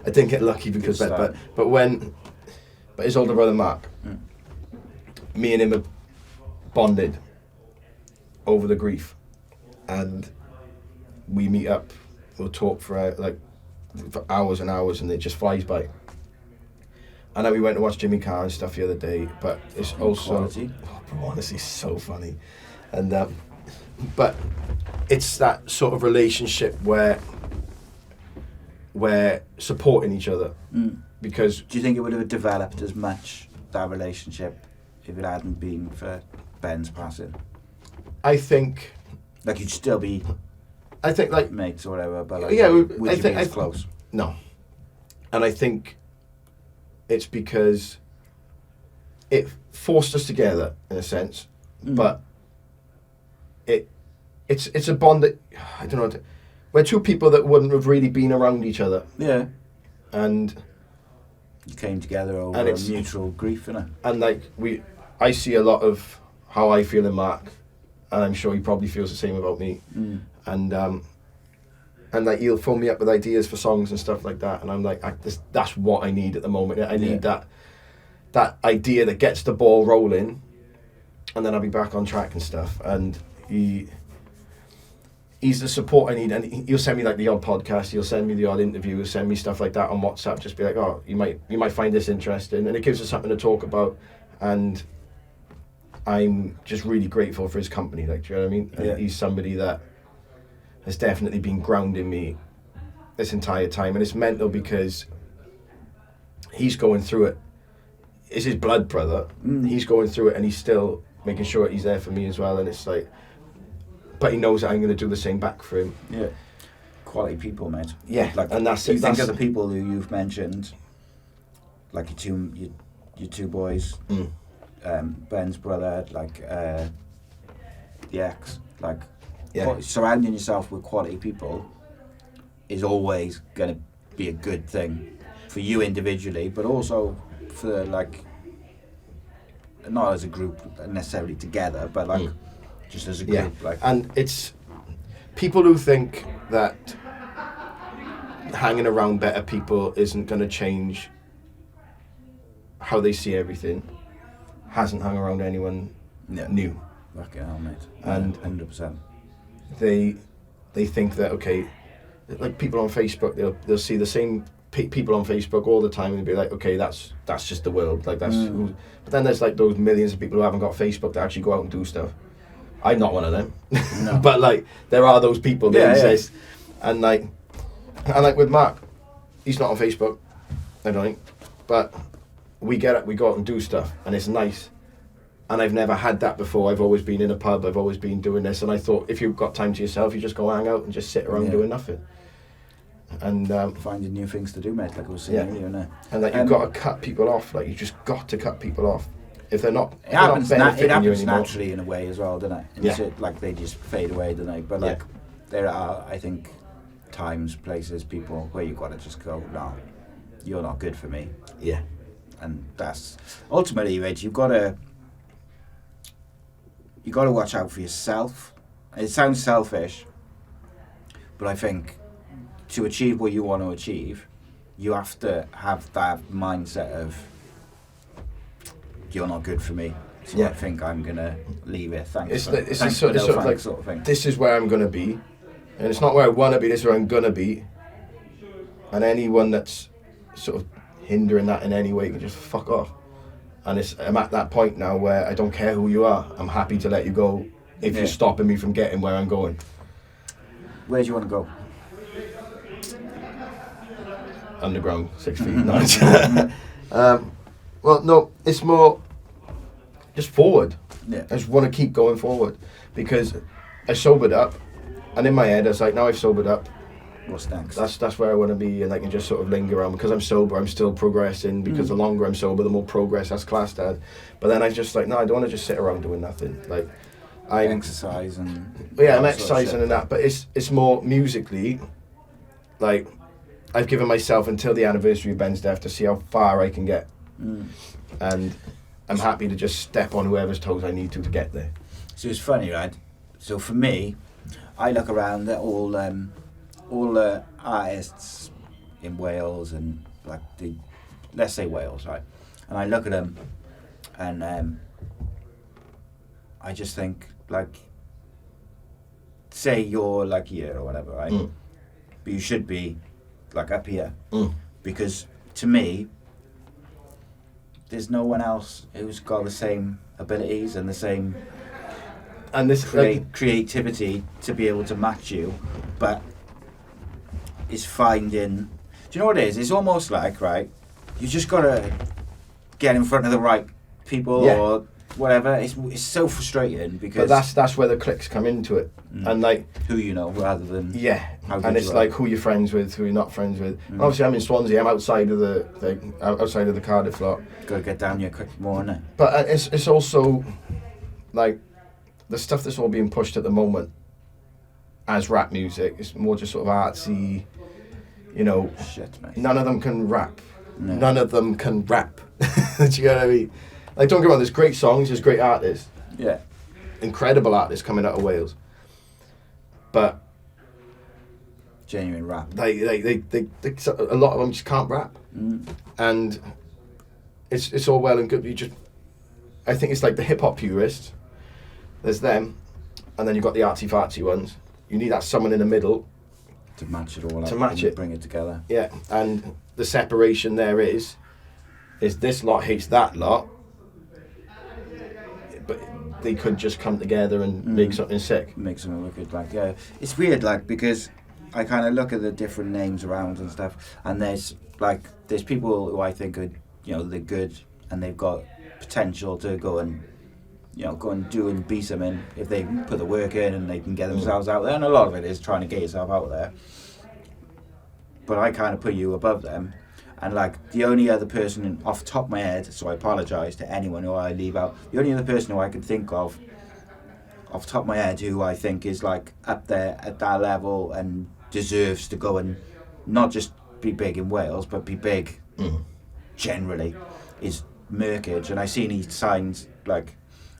I didn't get lucky because Ben, but his older brother Mark, me and him have bonded over the grief, and we meet up, we'll talk for hours and hours, and it just flies by. I know we went to watch Jimmy Carr and stuff the other day, but it's also honestly so funny, and but it's that sort of relationship where we're supporting each other. Because do you think it would have developed as much, that relationship, if it hadn't been for Ben's passing? I think like you'd still be like mates or whatever, but like, yeah, would you be as close? No. And I think it's because it forced us together in a sense, but it's a bond that I don't know. We're two people that wouldn't have really been around each other. Yeah. And you came together over a mutual grief, innit? And like I see a lot of how I feel in Mark, and I'm sure he probably feels the same about me. And like he'll phone me up with ideas for songs and stuff like that, and I'm like, that's what I need at the moment. I need that idea that gets the ball rolling, and then I'll be back on track and stuff. And he's the support I need, and he'll send me like the odd podcast, he'll send me the odd interview, he'll send me stuff like that on WhatsApp, just be like, oh, you might find this interesting, and it gives us something to talk about. And I'm just really grateful for his company, like, do you know what I mean? Yeah. He's somebody that has definitely been grounding me this entire time, and it's mental because he's going through it. It's his blood brother. He's going through it, and he's still making sure he's there for me as well, and it's like, but he knows that I'm going to do the same back for him. Yeah. Quality people, mate. Yeah, like, and that's you it. Think of the people who you've mentioned, like your two boys, Ben's brother, like the ex, like surrounding yourself with quality people is always going to be a good thing for you individually, but also for like not as a group necessarily together, but like just as a group. Like, and it's people who think that hanging around better people isn't going to change how they see everything. Hasn't hung around anyone new. Fucking hell, mate. And 100%. They think that, okay, like people on Facebook, they'll see the same people on Facebook all the time and be like, okay, that's just the world, like that's who. But then there's like those millions of people who haven't got Facebook that actually go out and do stuff. I'm not one of them. No. But like there are those people that exist. And like with Mark, he's not on Facebook, I don't think, but we go out and do stuff, and it's nice. And I've never had that before. I've always been in a pub, I've always been doing this, and I thought if you've got time to yourself, you just go hang out and just sit around doing nothing. And finding new things to do, mate, like I was saying earlier, innit? And like you've got to cut people off, like you just got to cut people off. If they're not, it happens anymore. naturally in a way as well, doesn't it? It's like they just fade away, don't they? But like there are, I think, times, places, people where you've got to just go, no, you're not good for me. Yeah. And that's ultimately, Reg, you've got to watch out for yourself. It sounds selfish, but I think to achieve what you want to achieve, you have to have that mindset of you're not good for me, so I think I'm gonna leave it. Thanks for sort of thing. This is where I'm gonna be, and it's not where I want to be. This is where I'm gonna be, and anyone that's sort of hindering that in any way can just fuck off. And I'm at that point now where I don't care who you are. I'm happy to let you go if you're stopping me from getting where I'm going. Where do you want to go? Underground, 6 feet. Well, no, it's more just forward. Yeah. I just want to keep going forward because I sobered up, and in my head I was like, now I've sobered up. What's next? That's where I want to be, and I can just sort of linger around because I'm sober. I'm still progressing because the longer I'm sober, the more progress that's classed as. But then I just like, no, I don't want to just sit around doing nothing. Like, I'm exercising. Yeah, I'm exercising and that, but it's more musically. Like, I've given myself until the anniversary of Ben's death to see how far I can get, and I'm happy to just step on whoever's toes I need to get there. So it's funny, right? So for me, I look around at all all the artists in Wales and like let's say Wales, right? And I look at them, and I just think like, say you're like here or whatever, right? But you should be like up here, because to me, there's no one else who's got the same abilities and the same and this creativity to be able to match you, but is finding. Do you know what it is? It's almost like, right, you just gotta get in front of the right people or whatever. It's so frustrating because. But that's where the clicks come into it, and like who you know rather than and it's like who you're friends with, who you're not friends with. And obviously, I'm in Swansea. I'm outside of the Cardiff lot. Gotta get down here quick more, innit? But it's also like the stuff that's all being pushed at the moment as rap music. It's more just sort of artsy, you know. Shit, mate. None of them can rap. No. None of them can rap. Do you know what I mean? Like, don't get me wrong, there's great songs, there's great artists. Yeah. Incredible artists coming out of Wales. But genuine rap. They a lot of them just can't rap. And it's all well and good, but I think it's like the hip hop purists. There's them, and then you've got the artsy fartsy ones. You need that someone in the middle to match it all up. To match it. Bring it together. Yeah, and the separation there is this lot hates that lot, but they could just come together and make something sick. Make something look good, like, yeah. It's weird, like, because I kind of look at the different names around and stuff, and there's people who I think are, you know, they're good, and they've got potential to go and do and be something if they put the work in and they can get themselves out there. And a lot of it is trying to get yourself out there. But I kind of put you above them. And like the only other person off the top of my head, so I apologise to anyone who I leave out, the only other person who I can think of off the top of my head who I think is like up there at that level and deserves to go and not just be big in Wales, but be big generally, is Merkage. And I seen he signed, like,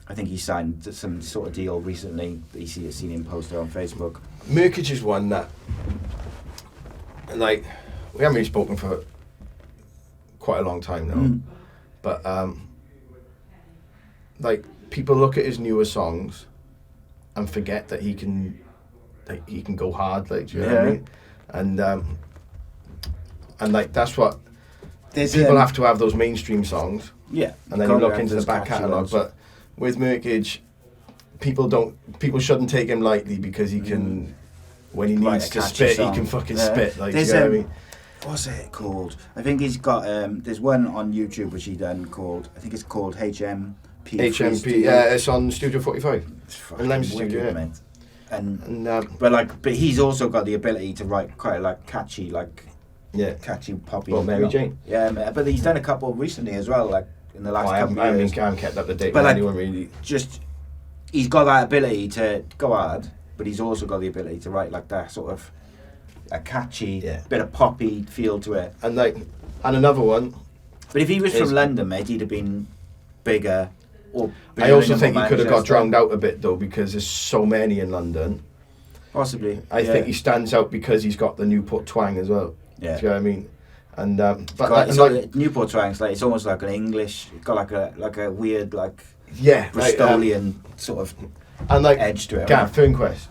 I think he signed some sort of deal recently. I've seen him posted on Facebook. Merkage is one that, like, we haven't really spoken for quite a long time now, but like, people look at his newer songs and forget that he can go hard, like, do you know what I mean? And like, that's what people have to have, those mainstream songs. Yeah. And then you look into the back catalogue, but with Merkage, people shouldn't take him lightly, because he can, when he needs to spit, he can fucking spit. Like, you know what I mean? What's it called? I think he's got. There's one on YouTube which he done called. I think it's called HMP. HMP. Yeah, it's on Studio 45. It's fucking Studio, yeah. Mate. But he's also got the ability to write quite like catchy, catchy poppy. Well, Mary Jane. Yeah, but he's done a couple recently as well, like in the last couple of years. I haven't kept up to date with like, anyone really. Just, he's got that ability to go hard, but he's also got the ability to write like that sort of a catchy bit of poppy feel to it. And another one. But if he was from London, mate, he'd have been bigger. I also think he could have got drowned out a bit though, because there's so many in London. Possibly. I think he stands out because he's got the Newport twang as well. Yeah. Do you know what I mean? And Newport twang's like, it's almost like an English. It's got like a weird Bristolian sort of edge to it. Gav Fernquest.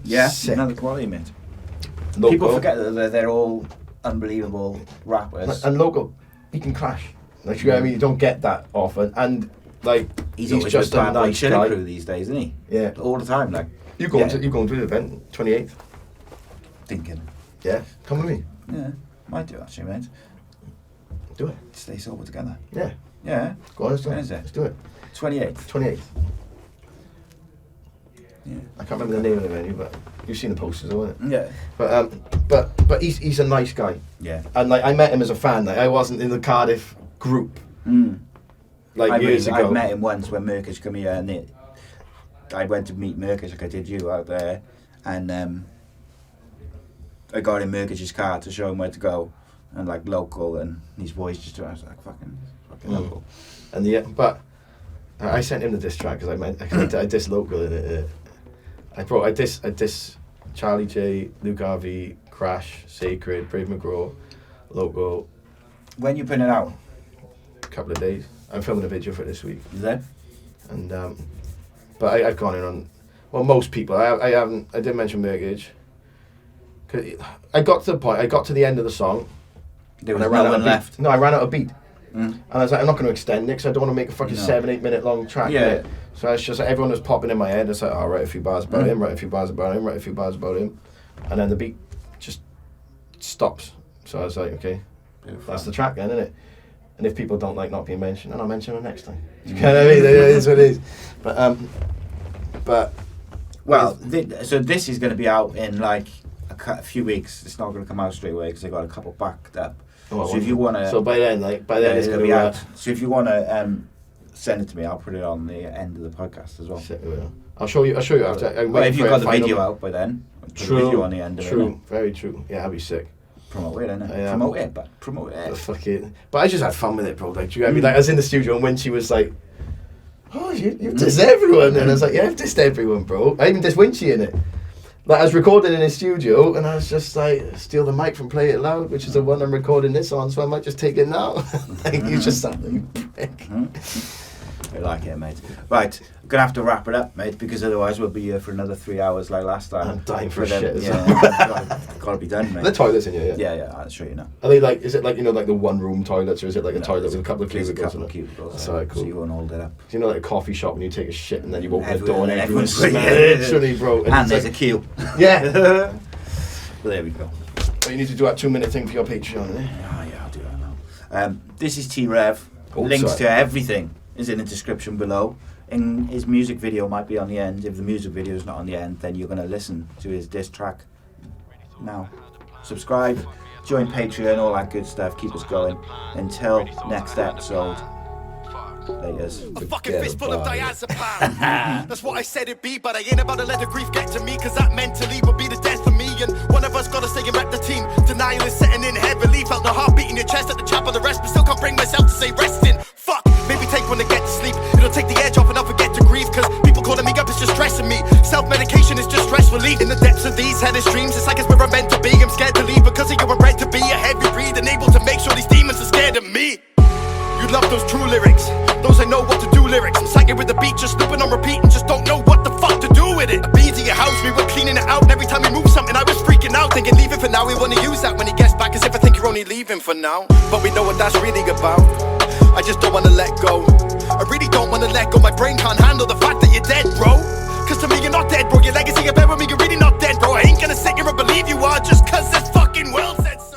Yeah, sick. Another quality, mate. Local. People forget that they're all unbelievable rappers. And local, he can clash. Like, you know what I mean? You don't get that often. And like, he's just a nice guy. Crew these days, isn't he? Yeah, all the time. Like, you going to the event 28th? Thinking. Yeah, come with me. Yeah, might do actually, mate. Do it. Stay sober together. Yeah. Yeah. Go on, let's do it. When is it? Let's do it. 28th. 28th. Yeah. I can't remember the name of the venue, but you've seen the posters, haven't you? Yeah. But he's a nice guy. Yeah. And like, I met him as a fan. Like, I wasn't in the Cardiff group. Years ago. I met him once when Merkage come here, and I went to meet Merkage like I did you out there, and I got in Merkage's car to show him where to go, and like local, and his voice just I was like fucking local. And but I sent him the diss track because I dissed local in it. I diss Charlie J, Luke Harvey, Crash, Sacred, Brave McGraw, Loco. When you putting it out? A couple of days. I'm filming a video for it this week. Is that? And but I've gone in on, well, most people. I haven't. I didn't mention Mortgage. I got to the point. I got to the end of the song. There was no one left. No, I ran out of beat. And I was like, I'm not going to extend it because I don't want to make a fucking 7-8 minute long track. Yeah. So I was just like, everyone was popping in my head. It's like, oh, write a few bars about him, write a few bars about him, write a few bars about him, and then the beat just stops. So I was like, okay, that's the track then, isn't it? And if people don't like not being mentioned, then I'll mention them next time. Do you know what I mean? It is what it is. But well, so this is going to be out in like a few weeks. It's not going to come out straight away because I got a couple backed up. Oh, so if you want to, so by then it's going to be out. So if you want to send it to me, I'll put it on the end of the podcast as well. I'll show you after. Well, if you've got the video out by then, put the video on the end of it. True, very true. Yeah, that'd be sick. Promote it, innit? Promote it. Fuck it. But I just had fun with it, bro. Like, do you know what I mean? Like, I was in the studio and when she was like, oh, you've dissed everyone. And I was like, yeah, I've dissed everyone, bro. I even dissed Winchy in it. Like, I was recording in his studio and I was just like, steal the mic from Play It Loud, which is the one I'm recording this on, so I might just take it now. Like, you just sound like a prick. I like it, mate. Right, I'm going to have to wrap it up, mate, because otherwise we'll be here for another 3 hours like last time. I'm dying for shit. Got to be done, mate. The toilets in here, yeah? Yeah, I'll show you now. Are they like, is it like, you know, like the one room toilets, or is it like a toilet with a couple of cubicles? A couple of cubicles. That's alright, cool. So you won't hold it up. Do you know, like a coffee shop when you take a shit and then you open the door and everyone's smelling it, literally, bro. And there's a queue. Yeah. Well, there we go. Well, you need to do that 2-minute thing for your Patreon, eh? Yeah, I'll do that now. This is T-Rev. Links to everything is in the description below. And his music video might be on the end. If the music video is not on the end, then you're going to listen to his diss track. Now, subscribe, join Patreon, all that good stuff. Keep us going. Until next episode. Laters. A fucking fistful of diazepam. That's what I said it'd be, but I ain't about to let the grief get to me, cause that mentally would be the death for me. And one of us gotta stay and rep the team. Denial is setting in heavily. Felt the heartbeat in your chest at the chap of the rest, but still can't bring myself to say resting. Fuck, maybe take one to get to sleep. It'll take the edge off and I'll forget to grieve, cause people calling me up is just stressing me. Self-medication is just stress relief. In the depths of these hellish dreams, it's like it's where I'm meant to be. I'm scared to leave because of you, I'm bred to be a heavy breed and able to make sure these demons are scared of me. You love those true lyrics, those I know what to do lyrics. I'm psychic with the beat, just looping on repeat and just don't know what the fuck to do with it. A bee to your house, we were cleaning it out, and every time we move something I was freaking out, thinking leave it for now, we wanna use that when he gets back, as if I think you're only leaving for now. But we know what that's really about, I just don't wanna let go. I really don't wanna let go, my brain can't handle the fact that you're dead, bro. Cause to me you're not dead, bro, your legacy, you're better with me, you're really not dead, bro. I ain't gonna sit here and believe you are just cause this fucking world said so.